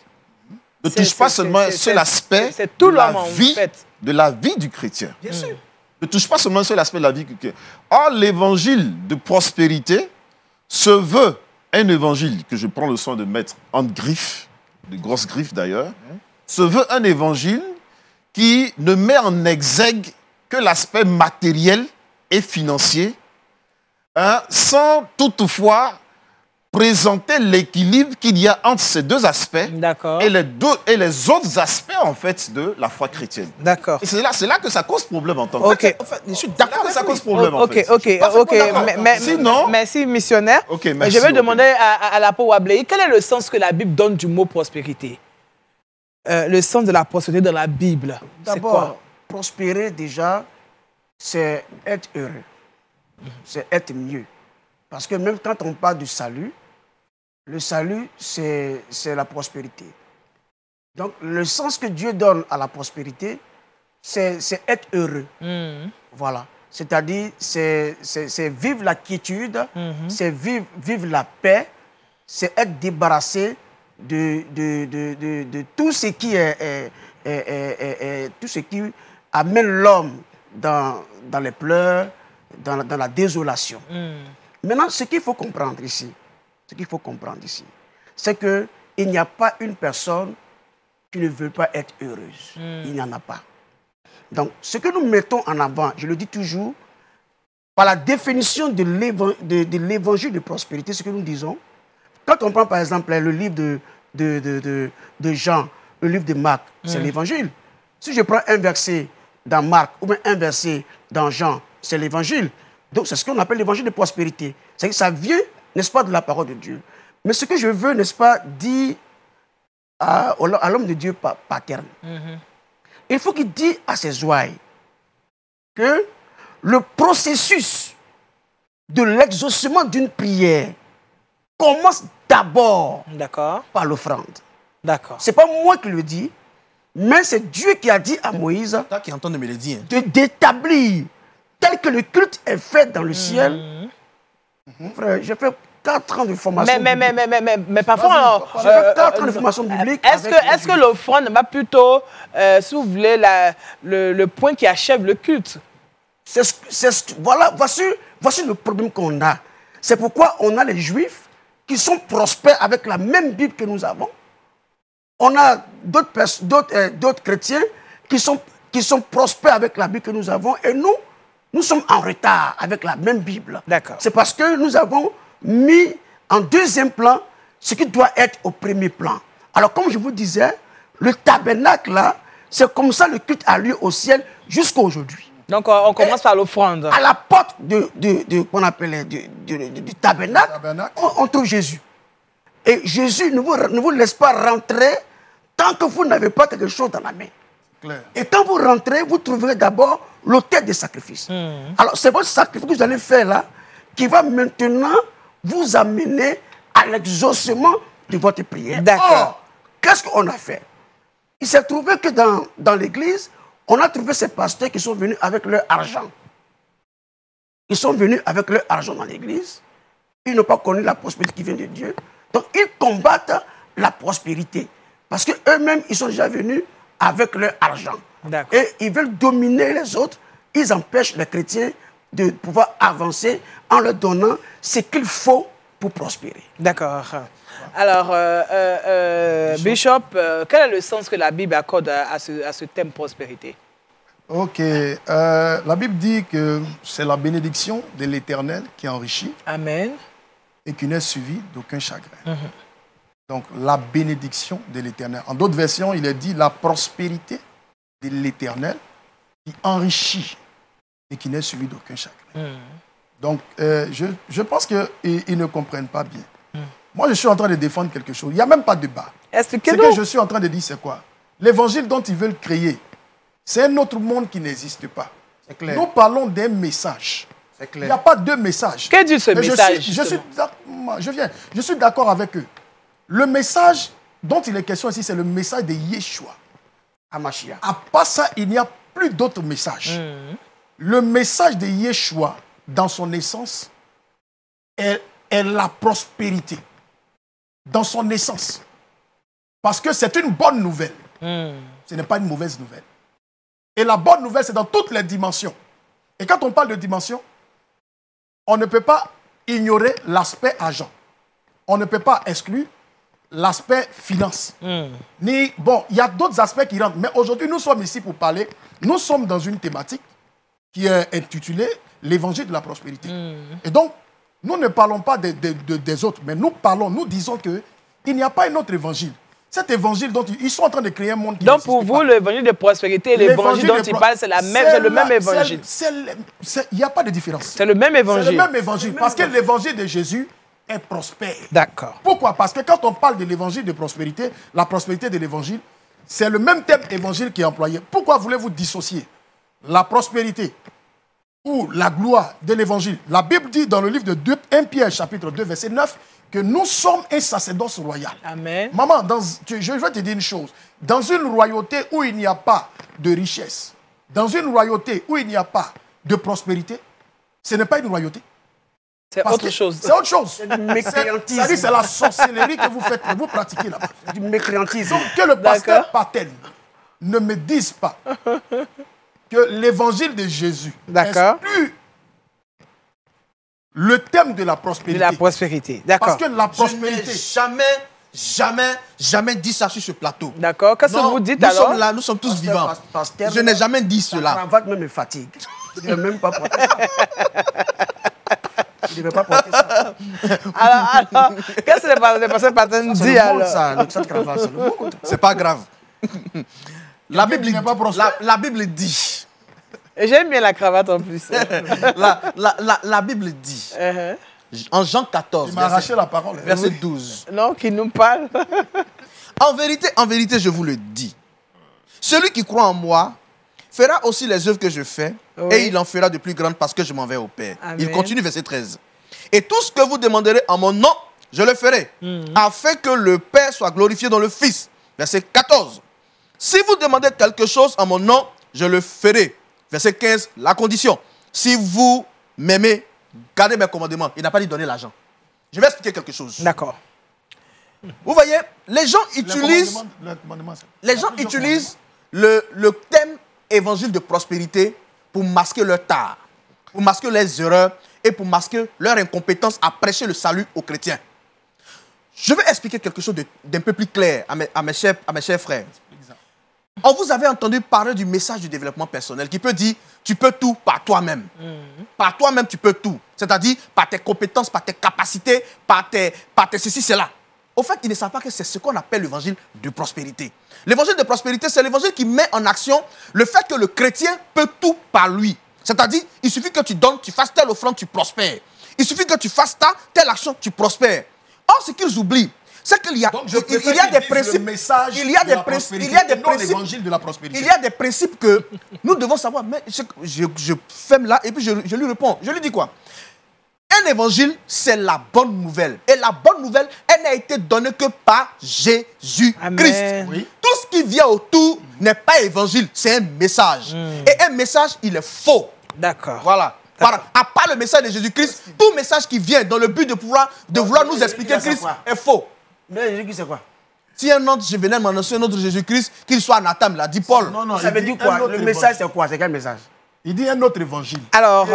Ne touche pas seulement un seul aspect de la vie du chrétien. Bien sûr. Ne touche pas seulement un seul aspect de la vie du chrétien. Or, l'évangile de prospérité se veut un évangile que je prends le soin de mettre en griffe, de grosses griffes d'ailleurs, se veut un évangile qui ne met en exergue que l'aspect matériel et financier, sans toutefois présenter l'équilibre qu'il y a entre ces deux aspects et les autres aspects, en fait, de la foi chrétienne. D'accord. Et c'est là que ça cause problème en tant que tel. En fait, je suis d'accord que ça cause problème, en fait. Sinon... Merci, missionnaire. Merci, je vais demander à l'apôtre Wabley, quel est le sens que la Bible donne du mot prospérité? Le sens de la prospérité dans la Bible, c'est quoi? D'abord, prospérer déjà, c'est être heureux. C'est être mieux. Parce que même quand on parle du salut, le salut, c'est la prospérité. Donc, le sens que Dieu donne à la prospérité, c'est être heureux. Voilà. C'est-à-dire, c'est vivre la quiétude, c'est vivre la paix, c'est être débarrassé de tout ce qui tout ce qui amène l'homme dans les pleurs, dans la désolation. Maintenant, ce qu'il faut comprendre ici, c'est qu'il n'y a pas une personne qui ne veut pas être heureuse. Il n'y en a pas. Donc, ce que nous mettons en avant, je le dis toujours, par la définition de l'évangile de prospérité, ce que nous disons, quand on prend par exemple le livre de Jean, le livre de Marc, c'est l'évangile. Si je prends un verset dans Marc ou bien un verset dans Jean, c'est l'évangile. Donc, c'est ce qu'on appelle l'évangile de prospérité. C'est que ça vient, n'est-ce pas, de la parole de Dieu. Mais ce que je veux, n'est-ce pas, dire à l'homme de Dieu par terme. Il faut qu'il dise à ses ouailles que le processus de l'exaucement d'une prière commence d'abord par l'offrande. Ce n'est pas moi qui le dis, mais c'est Dieu qui a dit à Moïse qui entend de me le dire. D'établir tel que le culte est fait dans le ciel. Frère, j'ai fait 4 ans de formation biblique. Mais parfois... J'ai fait 4 ans de formation biblique. Est-ce que l'offrande va plutôt soulever le point qui achève le culte? Voilà, voici le problème qu'on a. C'est pourquoi on a les Juifs qui sont prospères avec la même Bible que nous avons. On a d'autres chrétiens qui sont prospères avec la Bible que nous avons. Et nous sommes en retard avec la même Bible. D'accord. C'est parce que nous avons mis en deuxième plan ce qui doit être au premier plan. Alors, comme je vous disais, le tabernacle, là, c'est comme ça le culte a lieu au ciel jusqu'à aujourd'hui. Donc, on commence par l'offrande. À la porte qu'on appelle du tabernacle, on trouve Jésus. Et Jésus ne vous laisse pas rentrer tant que vous n'avez pas quelque chose dans la main. Clair. Et quand vous rentrez, vous trouverez d'abord l'autel des sacrifices. Alors, c'est votre sacrifice que vous allez faire là qui va maintenant vous amener à l'exaucement de votre prière. D'accord. Or, qu'est-ce qu'on a fait? Il s'est trouvé que dans l'église, on a trouvé ces pasteurs qui sont venus avec leur argent. Ils sont venus avec leur argent dans l'église. Ils n'ont pas connu la prospérité qui vient de Dieu. Donc, ils combattent la prospérité. Parce qu'eux-mêmes, ils sont déjà venus avec leur argent. Et ils veulent dominer les autres. Ils empêchent les chrétiens de pouvoir avancer en leur donnant ce qu'il faut pour prospérer. D'accord. Alors, Bishop, quel est le sens que la Bible accorde à ce thème prospérité? Ok. La Bible dit que c'est la bénédiction de l'Éternel qui enrichit. Amen. Et qui n'est suivie d'aucun chagrin. Donc, la bénédiction de l'Éternel. En d'autres versions, il est dit la prospérité de l'Éternel qui enrichit et qui n'est suivie d'aucun chagrin. Donc, je pense qu'ils ne comprennent pas bien. Moi, je suis en train de défendre quelque chose. Il n'y a même pas de débat. Ce que je suis en train de dire, c'est quoi? L'évangile dont ils veulent créer, c'est un autre monde qui n'existe pas. C'est clair. Nous parlons d'un message. C'est clair. Il n'y a pas deux messages. Que dit ce message? Je suis d'accord avec eux. Le message dont il est question ici, c'est le message de Yeshua. Hamashiach. À part ça, il n'y a plus d'autres messages. Le message de Yeshua, dans son essence, est la prospérité. Dans son essence. Parce que c'est une bonne nouvelle. Ce n'est pas une mauvaise nouvelle. Et la bonne nouvelle, c'est dans toutes les dimensions. Et quand on parle de dimension, on ne peut pas ignorer l'aspect argent. On ne peut pas exclure l'aspect finance. Bon, il y a d'autres aspects qui rentrent. Mais aujourd'hui, nous sommes ici pour parler. Nous sommes dans une thématique qui est intitulée l'évangile de la prospérité. Et donc, nous ne parlons pas des autres, mais nous disons qu'il n'y a pas un autre évangile. Cet évangile dont ils sont en train de créer un monde qui donc pour vous, l'évangile de prospérité et l'évangile dont ils parlent, c'est le même évangile. Il n'y a pas de différence. C'est le même évangile. C'est le même évangile. Parce que l'évangile de Jésus est prospère. D'accord. Pourquoi? Parce que quand on parle de l'évangile de prospérité, la prospérité de l'évangile, c'est le même thème évangile qui est employé. Pourquoi voulez-vous dissocier la prospérité ou la gloire de l'évangile? La Bible dit dans le livre de 1 Pierre, chapitre 2, verset 9, que nous sommes un sacerdoce royal. Amen. Maman, je vais te dire une chose. Dans une royauté où il n'y a pas de richesse, dans une royauté où il n'y a pas de prospérité, ce n'est pas une royauté. C'est autre chose. C'est autre chose. C'est du mécréantisme. C'est-à-dire c'est la sorcellerie que vous faites, que vous pratiquez là-bas. Du mécréantisme. Donc que le pasteur Patel ne me dise pas que l'évangile de Jésus exclut le thème de la prospérité. De la prospérité, d'accord. Parce que la prospérité... Je n'ai jamais dit ça sur ce plateau. D'accord. Qu'est-ce que vous dites alors? Nous sommes là, nous sommes tous vivants. Je n'ai jamais dit cela. La cravate me fatigue. Je ne vais même pas porter ça. Je ne vais pas porter ça. Alors qu'est-ce que le pasteur Patel dit alors? C'est pas grave. La Bible dit... Et j'aime bien la cravate en plus. la Bible dit, en Jean 14, verset 12. Non, qui nous parle. En vérité, je vous le dis. Celui qui croit en moi fera aussi les œuvres que je fais, et il en fera de plus grandes parce que je m'en vais au Père. Amen. Il continue, verset 13. Et tout ce que vous demanderez en mon nom, je le ferai, afin que le Père soit glorifié dans le Fils. Verset 14. Si vous demandez quelque chose en mon nom, je le ferai. Verset 15, la condition. Si vous m'aimez, gardez mes commandements. Il n'a pas dit donner l'argent. Je vais expliquer quelque chose. D'accord. Vous voyez, les gens utilisent le thème évangile de prospérité pour masquer leur tard, pour masquer leurs erreurs et pour masquer leur incompétence à prêcher le salut aux chrétiens. Je vais expliquer quelque chose d'un peu plus clair à mes chers frères. On vous avait entendu parler du message du développement personnel qui peut dire tu peux tout par toi-même. Par toi-même, tu peux tout. C'est-à-dire par tes compétences, par tes capacités, par tes ceci, cela. Au fait, ils ne savent pas que c'est ce qu'on appelle l'évangile de prospérité. L'évangile de prospérité, c'est l'évangile qui met en action le fait que le chrétien peut tout par lui. C'est-à-dire, il suffit que tu donnes, tu fasses telle offrande, tu prospères. Il suffit que tu fasses telle action, tu prospères. Or, ce qu'ils oublient, c'est qu'il y a, il y a des principes. Il y a des principes. Il y a des principes. de la prospérité. Il y a des principes que nous devons savoir. Mais je ferme là et puis je lui réponds. Je lui dis quoi? Un évangile, c'est la bonne nouvelle. Et la bonne nouvelle, elle n'a été donnée que par Jésus-Christ. Oui. Tout ce qui vient autour n'est pas évangile, c'est un message. Et un message, il est faux. D'accord. Voilà. À part le message de Jésus-Christ, tout message qui vient dans le but de vouloir nous expliquer Christ est faux. Mais Jésus-Christ, c'est quoi? Si un autre, je venais m'annoncer un autre Jésus-Christ, qu'il soit anathème, l'a dit Paul. Non, ça veut dire quoi? Le message, c'est quoi? C'est quel message? Il dit un autre évangile. Alors,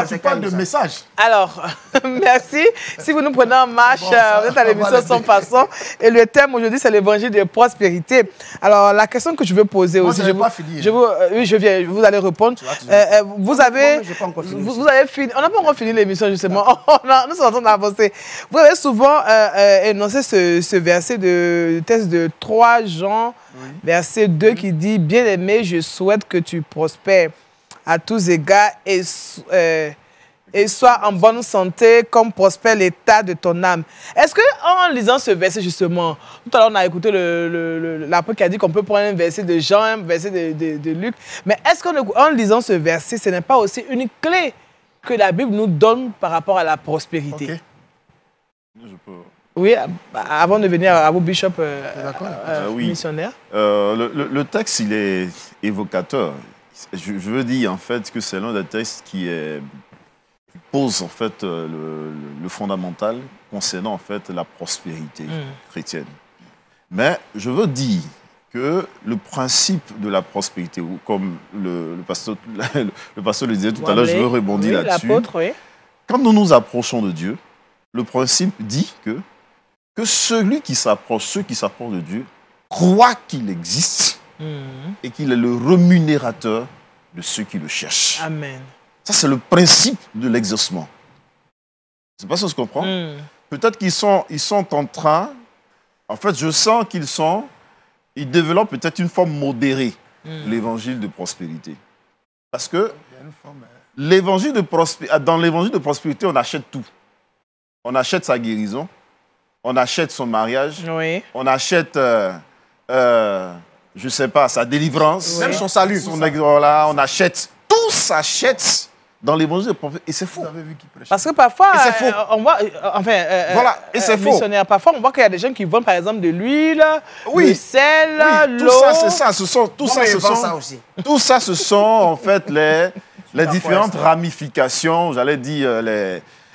tu parles de message. Alors, merci. Si vous nous prenez en marche, vous êtes à l'émission Sans Façon. Et le thème aujourd'hui, c'est l'évangile de prospérité. Alors, la question que je veux poser aussi, oui, je viens, vous allez répondre. Vous avez fini. On n'a pas encore fini l'émission, justement. Nous sommes en train d'avancer. Vous avez souvent énoncé ce verset de texte de 3 Jean, verset 2, qui dit « Bien-aimé, je souhaite que tu prospères à tous égards et sois en bonne santé comme prospère l'état de ton âme. » Est-ce qu'en lisant ce verset, justement, tout à l'heure on a écouté l'apôtre qui a dit qu'on peut prendre un verset de Jean, un verset de Luc, mais est-ce qu'en lisant ce verset, ce n'est pas aussi une clé que la Bible nous donne par rapport à la prospérité? Okay. Je peux... Oui, avant de venir à vous, Bishop, missionnaire. Le texte, il est évocateur. Je veux dire, en fait, que c'est l'un des textes qui pose, en fait, le fondamental concernant, en fait, la prospérité chrétienne. Mais je veux dire que le principe de la prospérité, ou comme le pasteur le disait tout à l'heure, je veux rebondir là-dessus. Oui. Quand nous nous approchons de Dieu, le principe dit que celui qui s'approche, ceux qui s'approchent de Dieu, croient qu'il existe et qu'il est le rémunérateur de ceux qui le cherchent. Amen. Ça, c'est le principe de l'exaucement. Je ne sais pas si on se comprend. Peut-être qu'ils sont en train... En fait, je sens ils développent peut-être une forme modérée de l'évangile de prospérité. Parce que dans l'évangile de prospérité, on achète tout. On achète sa guérison, on achète son mariage, on achète... je ne sais pas, sa délivrance, même son salut. Voilà, on achète, tout s'achète dans l'évangile de prophète. Et c'est faux. Parce que parfois, on voit, voilà, et c'est faux. Parfois, on voit qu'il y a des gens qui vendent, par exemple, de l'huile, du sel, l'eau. Tout ça, c'est ça. Tout ça, ce sont en fait les différentes ramifications, j'allais dire,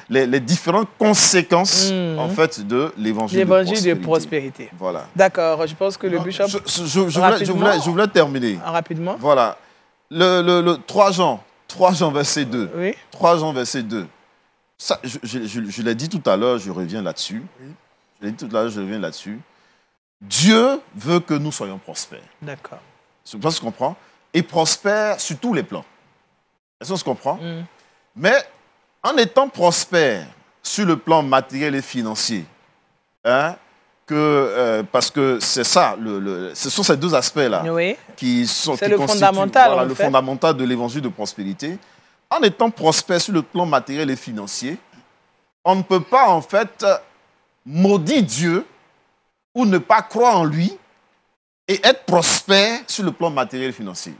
les différentes conséquences en fait, de l'évangile de prospérité. Voilà. D'accord, je pense que le bishop... Je voulais terminer. Rapidement. Voilà. Le 3 Jean, verset 2. Oui. 3 Jean, verset 2. Ça, je l'ai dit tout à l'heure, je reviens là-dessus. Je l'ai dit tout à l'heure, je reviens là-dessus. Dieu veut que nous soyons prospères. D'accord. C'est pas ce qu'on comprend. Et prospères sur tous les plans. Est-ce qu'on se comprend? Mais en étant prospère sur le plan matériel et financier, parce que c'est ça, ce sont ces deux aspects-là qui constituent le fondamental de l'évangile de prospérité. En étant prospère sur le plan matériel et financier, on ne peut pas en fait maudire Dieu ou ne pas croire en lui et être prospère sur le plan matériel et financier.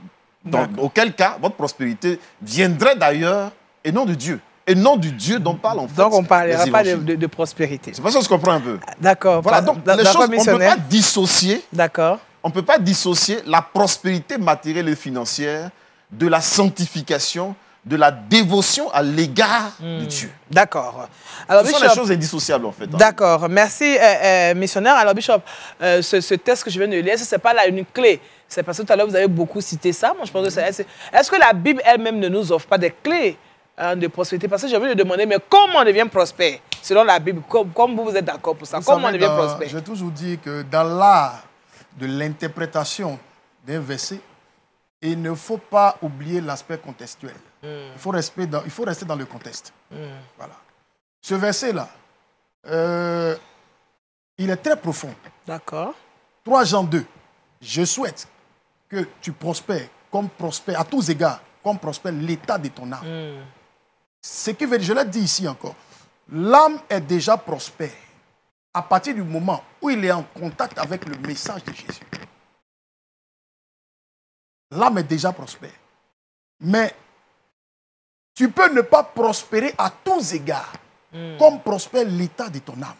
Donc, auquel cas, votre prospérité viendrait d'ailleurs et non de Dieu. Et non du Dieu dont parle en fait. Donc on ne parlera pas de prospérité. C'est pas ça que je comprends un peu. D'accord. Voilà, donc les choses, on ne peut pas dissocier. D'accord. On ne peut pas dissocier la prospérité matérielle et financière de la sanctification, de la dévotion à l'égard de Dieu. D'accord. Ce sont des choses indissociables en fait. D'accord. Merci, missionnaire. Alors Bishop, ce texte que je viens de lire, ce n'est pas là une clé. C'est parce que tout à l'heure vous avez beaucoup cité ça. Moi je pense que c'est... Est-ce que la Bible elle-même ne nous offre pas des clés de prospérité. Parce que je vais lui demander, mais comment on devient prospère? Selon la Bible, comme vous êtes d'accord pour ça, comment on devient prospère? J'ai toujours dit que dans l'art de l'interprétation d'un verset, il ne faut pas oublier l'aspect contextuel. Il faut rester dans le contexte. Voilà. Ce verset-là, il est très profond. D'accord. 3 Jean 2. Je souhaite que tu prospères comme prospère, à tous égards, comme prospère l'état de ton âme. Ce qui veut dire, je l'ai dit ici encore, l'âme est déjà prospère à partir du moment où il est en contact avec le message de Jésus. L'âme est déjà prospère. Mais tu peux ne pas prospérer à tous égards, comme prospère l'état de ton âme.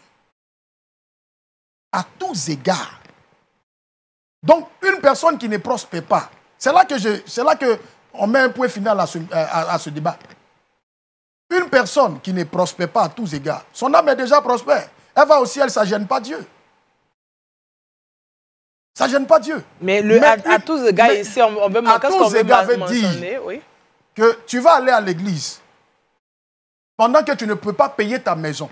À tous égards. Donc, une personne qui ne prospère pas, c'est là que on met un point final à ce débat. Une personne qui ne prospère pas à tous égards, son âme est déjà prospère. Elle va au ciel, ça ne gêne pas Dieu. Ça ne gêne pas Dieu. Mais à tous égards, ici, on veut mentionner, oui, que tu vas aller à l'église pendant que tu ne peux pas payer ta maison.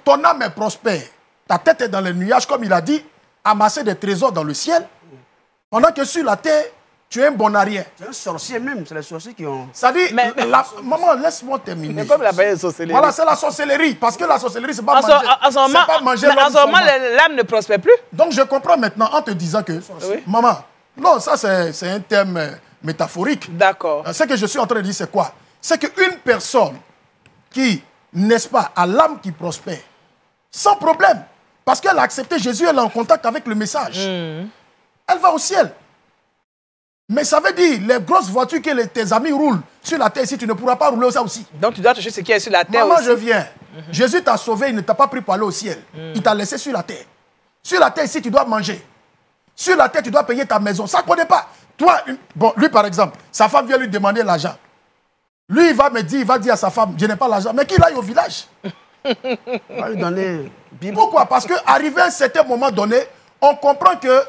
Ton âme est prospère. Ta tête est dans les nuages, comme il a dit, amasser des trésors dans le ciel. Pendant que sur la terre, tu es un bon arrière. C'est un sorcier même, c'est les sorciers qui ont... Ça dit, maman, laisse-moi terminer. Mais comme il a parlé de sorcellerie. Voilà, c'est la sorcellerie. Parce que la sorcellerie, c'est pas manger l'homme. En ce moment, l'âme ne prospère plus. Donc, je comprends maintenant en te disant que, oui. Maman, non, ça c'est un terme métaphorique. D'accord. Ce que je suis en train de dire, c'est quoi? C'est qu'une personne qui, n'est-ce pas, a l'âme qui prospère, sans problème, parce qu'elle a accepté Jésus, elle est en contact avec le message. Elle va au ciel. Mais ça veut dire, les grosses voitures que tes amis roulent sur la terre ici, tu ne pourras pas rouler ça aussi. Donc tu dois toucher ce qui est sur la terre. Maman, aussi. Je viens. Jésus t'a sauvé, il ne t'a pas pris pour aller au ciel. Il t'a laissé sur la terre. Sur la terre ici, tu dois manger. Sur la terre, tu dois payer ta maison. Ça ne connaît pas. Toi, bon, lui par exemple, sa femme vient lui demander l'argent. Lui, il va dire à sa femme, je n'ai pas l'argent. Mais qu'il aille au village. On va lui donner... Pourquoi? Parce qu'arrivé à un certain moment donné, on comprend que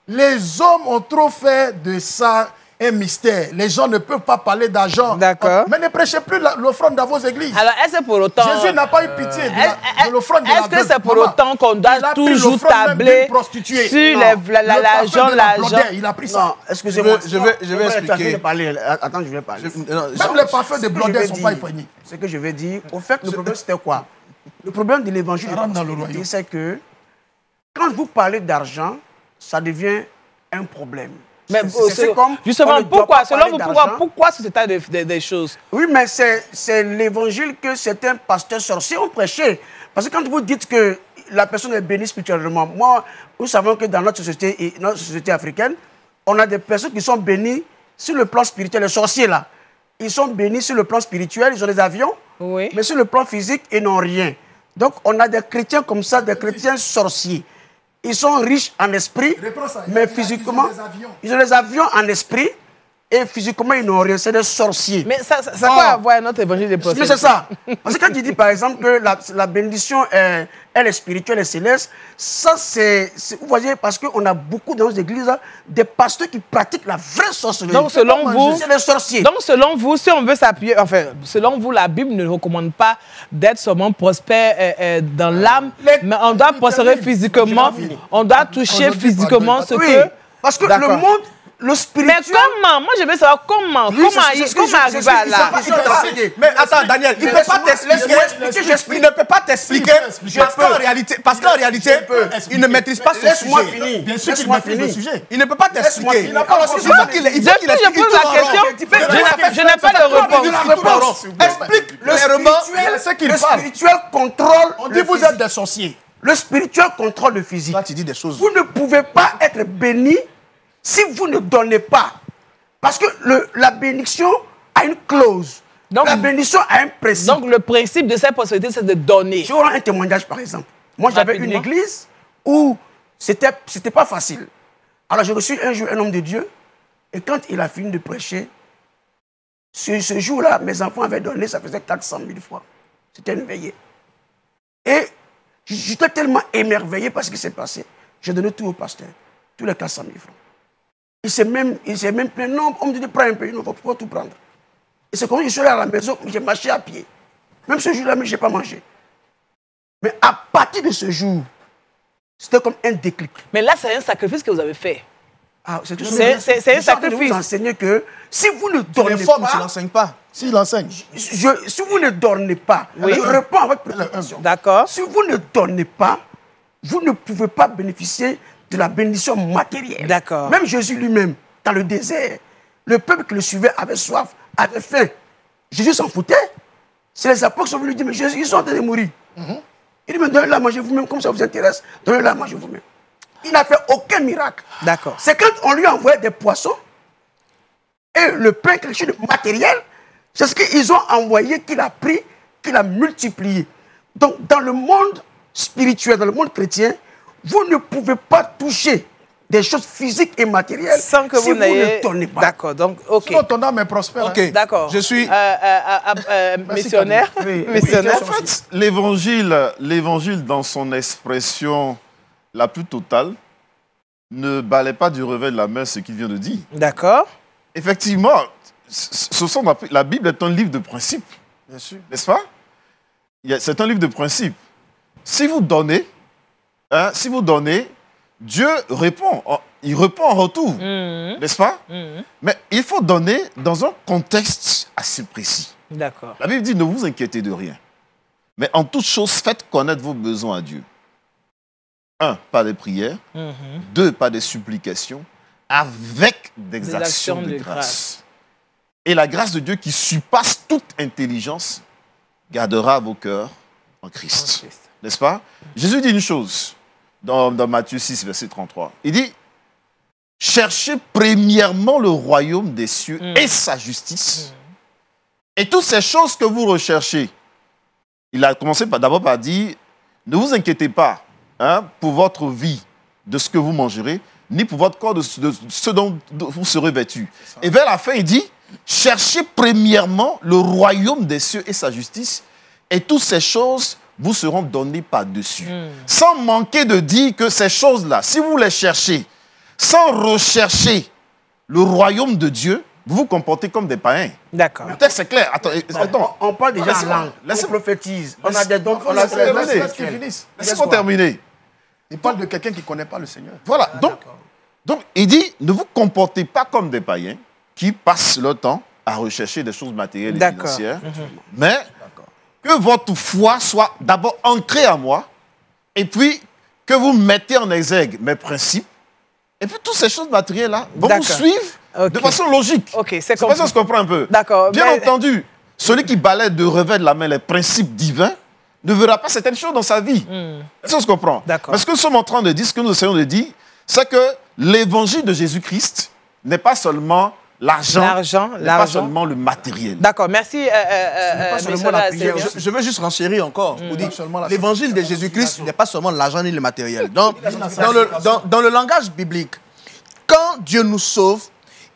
les hommes ont trop fait de ça un mystère. Les gens ne peuvent pas parler d'argent. D'accord. Mais ne prêchez plus l'offrande dans vos églises. Alors, est-ce que pour autant... Jésus n'a pas eu pitié de l'offrande de la veuve. Est-ce que c'est pour autant qu'on doit toujours tabler sur l'argent? Il a pris ça. Non, excusez-moi. Je vais expliquer. Attends, je vais parler. Même les parfums de Blondin ne sont pas épargnés. Ce que je vais dire, au fait, le problème, c'était quoi? Le problème de l'évangile, c'est que quand vous parlez d'argent, ça devient un problème. Mais justement, pourquoi? Selon vous, pourquoi cet état des choses? Oui, mais c'est l'évangile que certains pasteurs sorciers ont prêché. Parce que quand vous dites que la personne est bénie spirituellement, nous savons que dans notre société africaine, on a des personnes qui sont bénies sur le plan spirituel. Les sorciers, là, ils sont bénis sur le plan spirituel, ils ont des avions, oui. Mais sur le plan physique, ils n'ont rien. Donc, on a des chrétiens comme ça, des chrétiens sorciers. Ils sont riches en esprit, mais physiquement, ils ont des avions en esprit et physiquement, ils n'ont rien. C'est des sorciers. Mais ça quoi avoir notre évangile des prophètes? Mais c'est ça. Parce que quand tu dis, par exemple, que la bénédiction, elle est spirituelle et céleste, ça, c'est... Vous voyez, parce qu'on a beaucoup dans nos églises, des pasteurs qui pratiquent la vraie sorcellerie. Donc, selon vous... C'est les sorciers. Donc, selon vous, si on veut s'appuyer... Enfin, selon vous, la Bible ne recommande pas d'être seulement prospère dans l'âme, mais on doit prospérer physiquement. On doit toucher physiquement ce que... Parce que le monde... Le spirituel... Mais comment? Moi, je veux savoir comment. Comment arriver à là? Mais attends, Daniel, il ne peut pas t'expliquer. Il ne peut pas t'expliquer parce qu'en réalité, il ne maîtrise pas son sujet. Bien sûr qu'il maîtrise le sujet. Il ne peut pas t'expliquer. Depuis que je pose la question, je n'ai pas de réponse. Explique clairement le spirituel contrôle. On dit vous êtes des sorciers. Le spirituel contrôle le physique. Là, tu dis des choses. Vous ne pouvez pas être béni si vous ne donnez pas. Parce que la bénédiction a une clause. Donc, la bénédiction a un principe. Donc, le principe de cette possibilité, c'est de donner. Je vous rends un témoignage, par exemple. Moi, j'avais une église où c'était pas facile. Alors, j'ai reçu un jour un homme de Dieu. Et quand il a fini de prêcher, ce jour-là, mes enfants avaient donné, ça faisait 400 000 francs. C'était une veillée. Et j'étais tellement émerveillé par ce qui s'est passé. J'ai donné tout au pasteur. Tous les 400 000 francs. Il s'est même plaint, non, on me dit, prends un peu, il ne faut pas tout prendre. Et c'est comme je suis allé à la maison, j'ai marché à pied. Même ce jour-là, je n'ai pas mangé. Mais à partir de ce jour, c'était comme un déclic. Mais là, c'est un sacrifice que vous avez fait. Ah, c'est un sacrifice. Vous enseignez que si vous ne dormez Les formes, pas, tu n'enseignes pas. S'il enseigne. si vous ne dormez pas, Oui. je réponds à votre préoccupation. D'accord. Si vous ne dormez pas, vous ne pouvez pas bénéficier de la bénédiction matérielle. D'accord. Même Jésus lui-même, dans le désert, le peuple qui le suivait avait soif, avait faim. Jésus s'en foutait. C'est les apôtres qui sont venus lui dire, mais Jésus, ils sont en train de mourir. Il dit, mais donnez-la à manger vous-même, comme ça vous intéresse. Donnez-la à manger vous-même. Il n'a fait aucun miracle. D'accord. C'est quand on lui envoyait des poissons et le pain, quelque chose de matériel, c'est ce qu'ils ont envoyé qu'il a pris, qu'il a multiplié. Donc, dans le monde spirituel, dans le monde chrétien, vous ne pouvez pas toucher des choses physiques et matérielles Sans que si vous ne n'ayez... donnez pas. D'accord, donc, ok. Sinon, ton âme est prospère. Ok. Hein. D'accord. Je suis... missionnaire. Oui, Missionnaire. En fait, l'évangile dans son expression la plus totale ne balaie pas du revers de la main ce qu'il vient de dire. D'accord. Effectivement, la Bible est un livre de principes, Bien sûr. n'est-ce pas? C'est un livre de principes. Si vous donnez, Dieu répond. Il répond en retour, n'est-ce pas? Mais il faut donner dans un contexte assez précis. D'accord. La Bible dit, ne vous inquiétez de rien. Mais en toute chose, faites connaître vos besoins à Dieu. 1, par des prières. 2, par des supplications. Avec des actions de grâce. Et la grâce de Dieu qui surpasse toute intelligence gardera vos cœurs en Christ. N'est-ce pas? Jésus dit une chose dans Matthieu 6, verset 33. Il dit, cherchez premièrement le royaume des cieux et sa justice. Et toutes ces choses que vous recherchez, il a commencé d'abord par dire, ne vous inquiétez pas pour votre vie de ce que vous mangerez, ni pour votre corps de ce dont vous serez vêtus. Et vers la fin, il dit, cherchez premièrement le royaume des cieux et sa justice, et toutes ces choses vous seront données par-dessus. Sans manquer de dire que ces choses-là, si vous les cherchez, sans rechercher le royaume de Dieu, vous vous comportez comme des païens. D'accord. Peut-être c'est clair. Attends. On parle déjà en langue, on prophétise, on a des dons, on a des dons. Laissez-moi terminer. Il parle de quelqu'un qui ne connaît pas le Seigneur. Voilà. Donc, il dit, ne vous comportez pas comme des païens qui passent leur temps à rechercher des choses matérielles et financières, mais que votre foi soit d'abord ancrée à moi, et puis que vous mettez en exergue mes principes, et puis toutes ces choses matérielles-là vont vous suivre de façon logique. Ok, c'est pas ça que je comprends un peu. D'accord. Bien entendu, celui qui balaie de revers de la main les principes divins ne verra pas certaines choses dans sa vie. Est-ce que je comprends? D'accord. Parce que nous sommes en train de dire, ce que nous essayons de dire, c'est que l'évangile de Jésus-Christ n'est pas seulement l'argent, n'est pas seulement le matériel. D'accord, merci. Je veux juste renchérir encore. Pour dire, l'évangile de Jésus-Christ n'est pas seulement l'argent ni le matériel. Dans le langage biblique, quand Dieu nous sauve,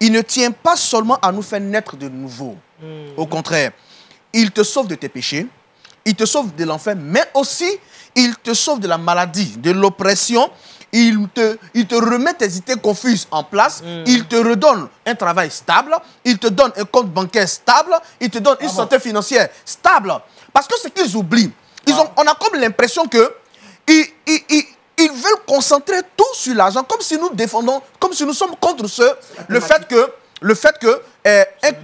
il ne tient pas seulement à nous faire naître de nouveau. Au contraire, il te sauve de tes péchés, il te sauve de l'enfer, mais aussi il te sauve de la maladie, de l'oppression. Il te remet tes idées confuses en place. Il te redonne un travail stable. Il te donne un compte bancaire stable. Il te donne une santé financière stable. Parce que ce qu'ils oublient, on a comme l'impression que ils veulent concentrer tout sur l'argent, comme si nous défendons, comme si nous sommes contre le fait que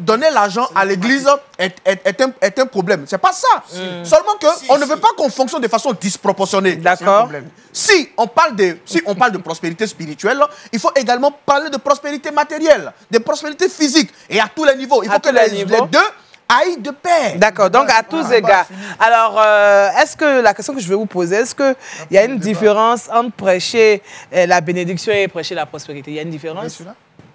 donner l'argent à l'église est un problème. C'est pas ça. Seulement qu'on ne veut pas qu'on fonctionne de façon disproportionnée. D'accord. Si on parle de prospérité spirituelle, il faut également parler de prospérité matérielle, de prospérité physique. Et à tous les niveaux. Il faut que les deux aillent de pair. D'accord, donc à tous égards. Alors, est-ce que, la question que je vais vous poser, est-ce qu'il y a une différence entre prêcher la bénédiction et prêcher la prospérité? Il y a une différence?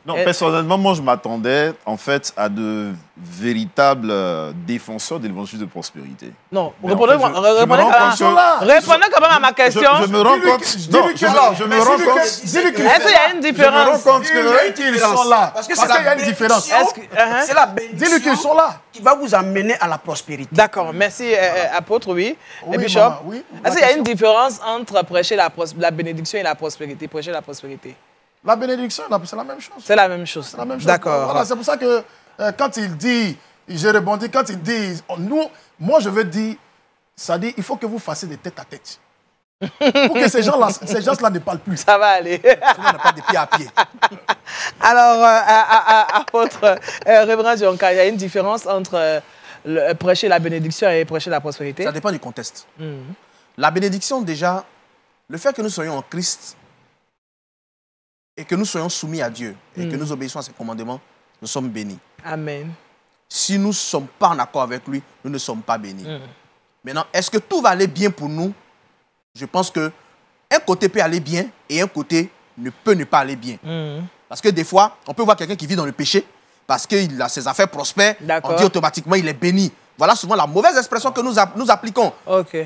Non, personnellement, moi, je m'attendais, en fait, à de véritables défenseurs de l'évangile de prospérité. Non, Mais répondez en fait, quand même à ma question. Je me rends compte... Non, je me rends compte... Est-ce qu'il y a une différence? Je me rends compte qu'ils sont là. Parce qu'il y a une différence. C'est la bénédiction. Dis-lui qu'ils sont là. Qui va vous amener à la prospérité. D'accord, merci, apôtre, oui. Et Bishop, maman, oui. Est-ce qu'il y a une différence entre prêcher la bénédiction et la prospérité? Prêcher la prospérité. La bénédiction, c'est la même chose. C'est la même chose. C'est la même chose. D'accord. Voilà, c'est pour ça que quand il dit je rebondis quand ils disent, moi je veux dire, ça dit, il faut que vous fassiez des têtes à tête. Pour que ces gens-là ne parlent plus. Ça va aller. Sinon, on n'a pas de pied à pied. Alors, à votre révérend Dionka, il y a une différence entre prêcher la bénédiction et prêcher la prospérité? Ça dépend du contexte. La bénédiction, déjà, le fait que nous soyons en Christ et que nous soyons soumis à Dieu et que nous obéissons à ses commandements, nous sommes bénis. Amen. Si nous ne sommes pas en accord avec lui, nous ne sommes pas bénis. Maintenant, est-ce que tout va aller bien pour nous? Je pense qu'un côté peut aller bien et un côté ne peut ne pas aller bien. Parce que des fois, on peut voir quelqu'un qui vit dans le péché, parce que ses affaires prospèrent, on dit automatiquement il est béni. Voilà souvent la mauvaise expression que nous appliquons.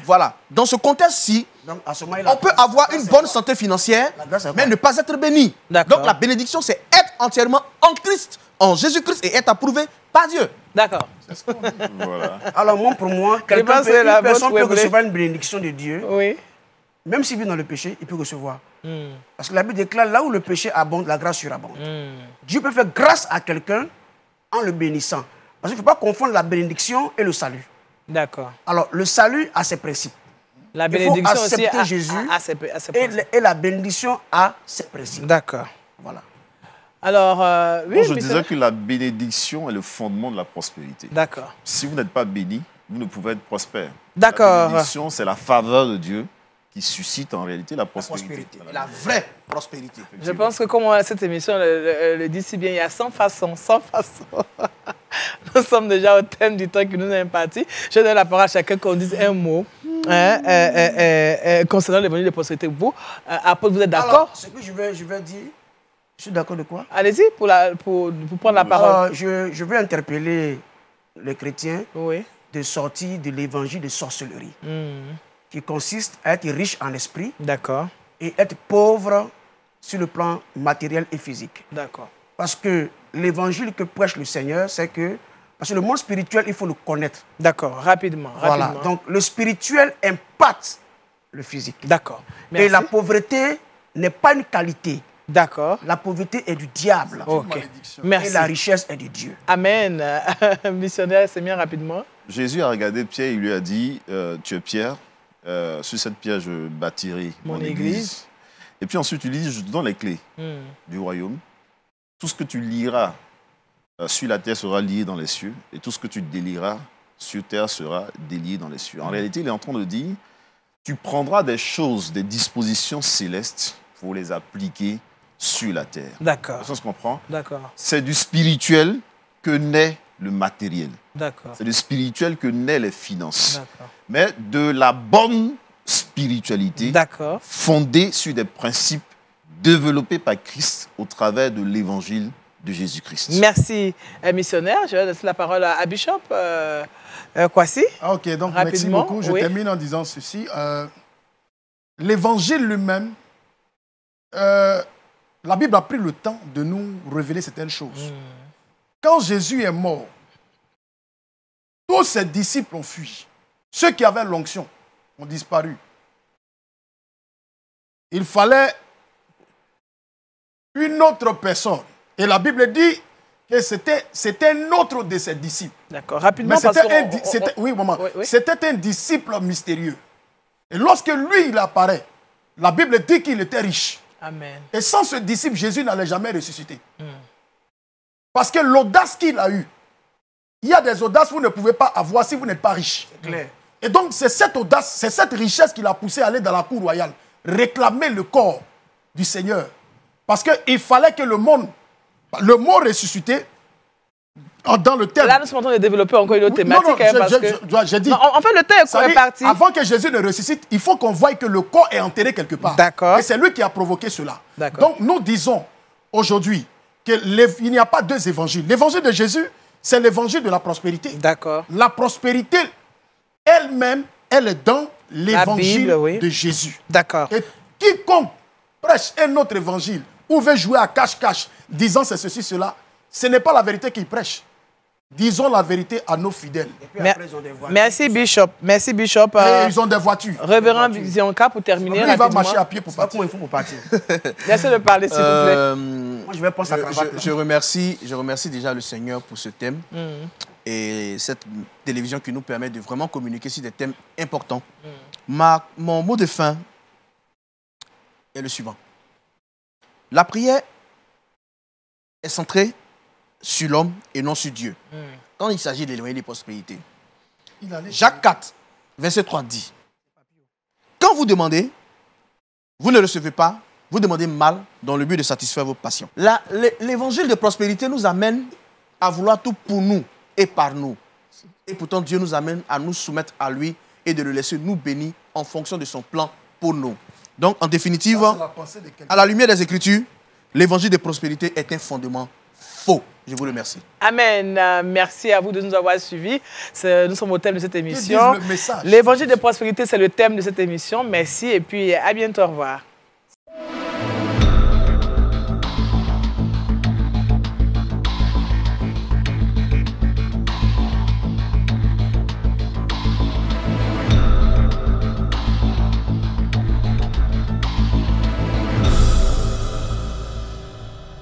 Voilà. Dans ce contexte-ci, on peut avoir une bonne santé financière, mais ne pas être béni. Donc la bénédiction, c'est être entièrement en Christ, en Jésus-Christ, et être approuvé par Dieu. D'accord. Voilà. Alors, pour moi, une personne peut recevoir une bénédiction de Dieu. Oui. Même s'il vit dans le péché, il peut recevoir. Parce que la Bible déclare, là où le péché abonde, la grâce surabonde. Dieu peut faire grâce à quelqu'un en le bénissant. Parce qu'il ne faut pas confondre la bénédiction et le salut. D'accord. Alors, le salut a ses principes. La bénédiction aussi a Jésus ses principes. Et la bénédiction a ses principes. D'accord. Voilà. Alors, oui, je disais que la bénédiction est le fondement de la prospérité. D'accord. Si vous n'êtes pas béni, vous ne pouvez être prospère. D'accord. La bénédiction, c'est la faveur de Dieu qui suscite en réalité la prospérité. La vraie prospérité. Je pense que comme cette émission le dit si bien, il y a 100 façons, 100 façons. Nous sommes déjà au thème du temps qui nous est imparti. Je donne la parole à chacun qu'on dise un mot concernant l'évangile de prospérité. Vous, apôtre, vous êtes d'accord? Ce que je vais dire, je suis d'accord de quoi? Allez-y pour prendre la parole. Je veux interpeller les chrétiens oui. de sortir de l'évangile de sorcellerie. Qui consiste à être riche en esprit et être pauvre sur le plan matériel et physique. D'accord. Parce que l'évangile que prêche le Seigneur, c'est que... Parce que le monde spirituel, il faut le connaître. D'accord, rapidement. Voilà, donc le spirituel impacte le physique. D'accord. Et la pauvreté n'est pas une qualité. D'accord. La pauvreté est du diable. Ok. Merci. Et la richesse est de Dieu. Amen. Missionnaire, c'est bien rapidement. Jésus a regardé Pierre, il lui a dit, tu es Pierre, sur cette pierre, je bâtirai mon église. Et puis ensuite, il dit, je te donne les clés du royaume. Tout ce que tu liras sur la terre sera lié dans les cieux. Et tout ce que tu délieras sur terre sera délié dans les cieux. En réalité, il est en train de dire, tu prendras des choses, des dispositions célestes pour les appliquer sur la terre. D'accord. Ça se comprend? D'accord. C'est du spirituel que naît le matériel. D'accord. C'est du spirituel que naît les finances. D'accord. Mais de la bonne spiritualité fondée sur des principes développés par Christ au travers de l'évangile de Jésus-Christ. Merci, missionnaire. Je vais laisser la parole à Bishop Kwasi. Ok, donc merci beaucoup. Je termine en disant ceci. L'évangile lui-même, la Bible a pris le temps de nous révéler certaines choses. Quand Jésus est mort, tous ses disciples ont fui. Ceux qui avaient l'onction ont disparu. Il fallait une autre personne. Et la Bible dit que c'était un autre de ses disciples. D'accord, rapidement. C'était un disciple mystérieux. Et lorsque lui, il apparaît, la Bible dit qu'il était riche. Amen. Et sans ce disciple, Jésus n'allait jamais ressusciter. Parce que l'audace qu'il a eue, il y a des audaces que vous ne pouvez pas avoir si vous n'êtes pas riche. C'est clair. Et donc, c'est cette audace, c'est cette richesse qui l'a poussé à aller dans la cour royale, réclamer le corps du Seigneur. Parce qu'il fallait que le mot ressuscité, dans le thème... Là, nous sommes en train de développer encore une autre thématique. J'ai dit... En fait, le thème est parti. Avant que Jésus ne ressuscite, il faut qu'on voie que le corps est enterré quelque part. D'accord. Et c'est lui qui a provoqué cela. Donc, nous disons aujourd'hui qu'il n'y a pas deux évangiles. L'évangile de Jésus, c'est l'évangile de la prospérité. D'accord. La prospérité elle-même, elle est dans l'évangile de Jésus. D'accord. Et quiconque prêche un autre évangile ou veut jouer à cache-cache, disant c'est ceci, cela, ce n'est pas la vérité qu'il prêche. Disons la vérité à nos fidèles. Merci Bishop. Merci Bishop. Et ils ont des voitures. Révérend Dionka pour terminer. Il va marcher à pied pour partir. Il faut pour partir. Laissez-le parler s'il vous plaît. Moi je vais penser à je remercie déjà le Seigneur pour ce thème. et cette télévision qui nous permet de vraiment communiquer sur des thèmes importants. Mon mot de fin est le suivant. La prière est centrée sur l'homme et non sur Dieu. Quand il s'agit d'éloigner les prospérités. Jacques 4, verset 3 dit, quand vous demandez, vous ne recevez pas, vous demandez mal dans le but de satisfaire vos passions. L'évangile de prospérité nous amène à vouloir tout pour nous et par nous. Et pourtant, Dieu nous amène à nous soumettre à lui et de le laisser nous bénir en fonction de son plan pour nous. Donc, en définitive, à la lumière des Écritures, l'évangile de prospérité est un fondement faux. Je vous remercie. Amen. Merci à vous de nous avoir suivis. Nous sommes au thème de cette émission. L'évangile de prospérité, c'est le thème de cette émission. Merci et puis à bientôt. Au revoir.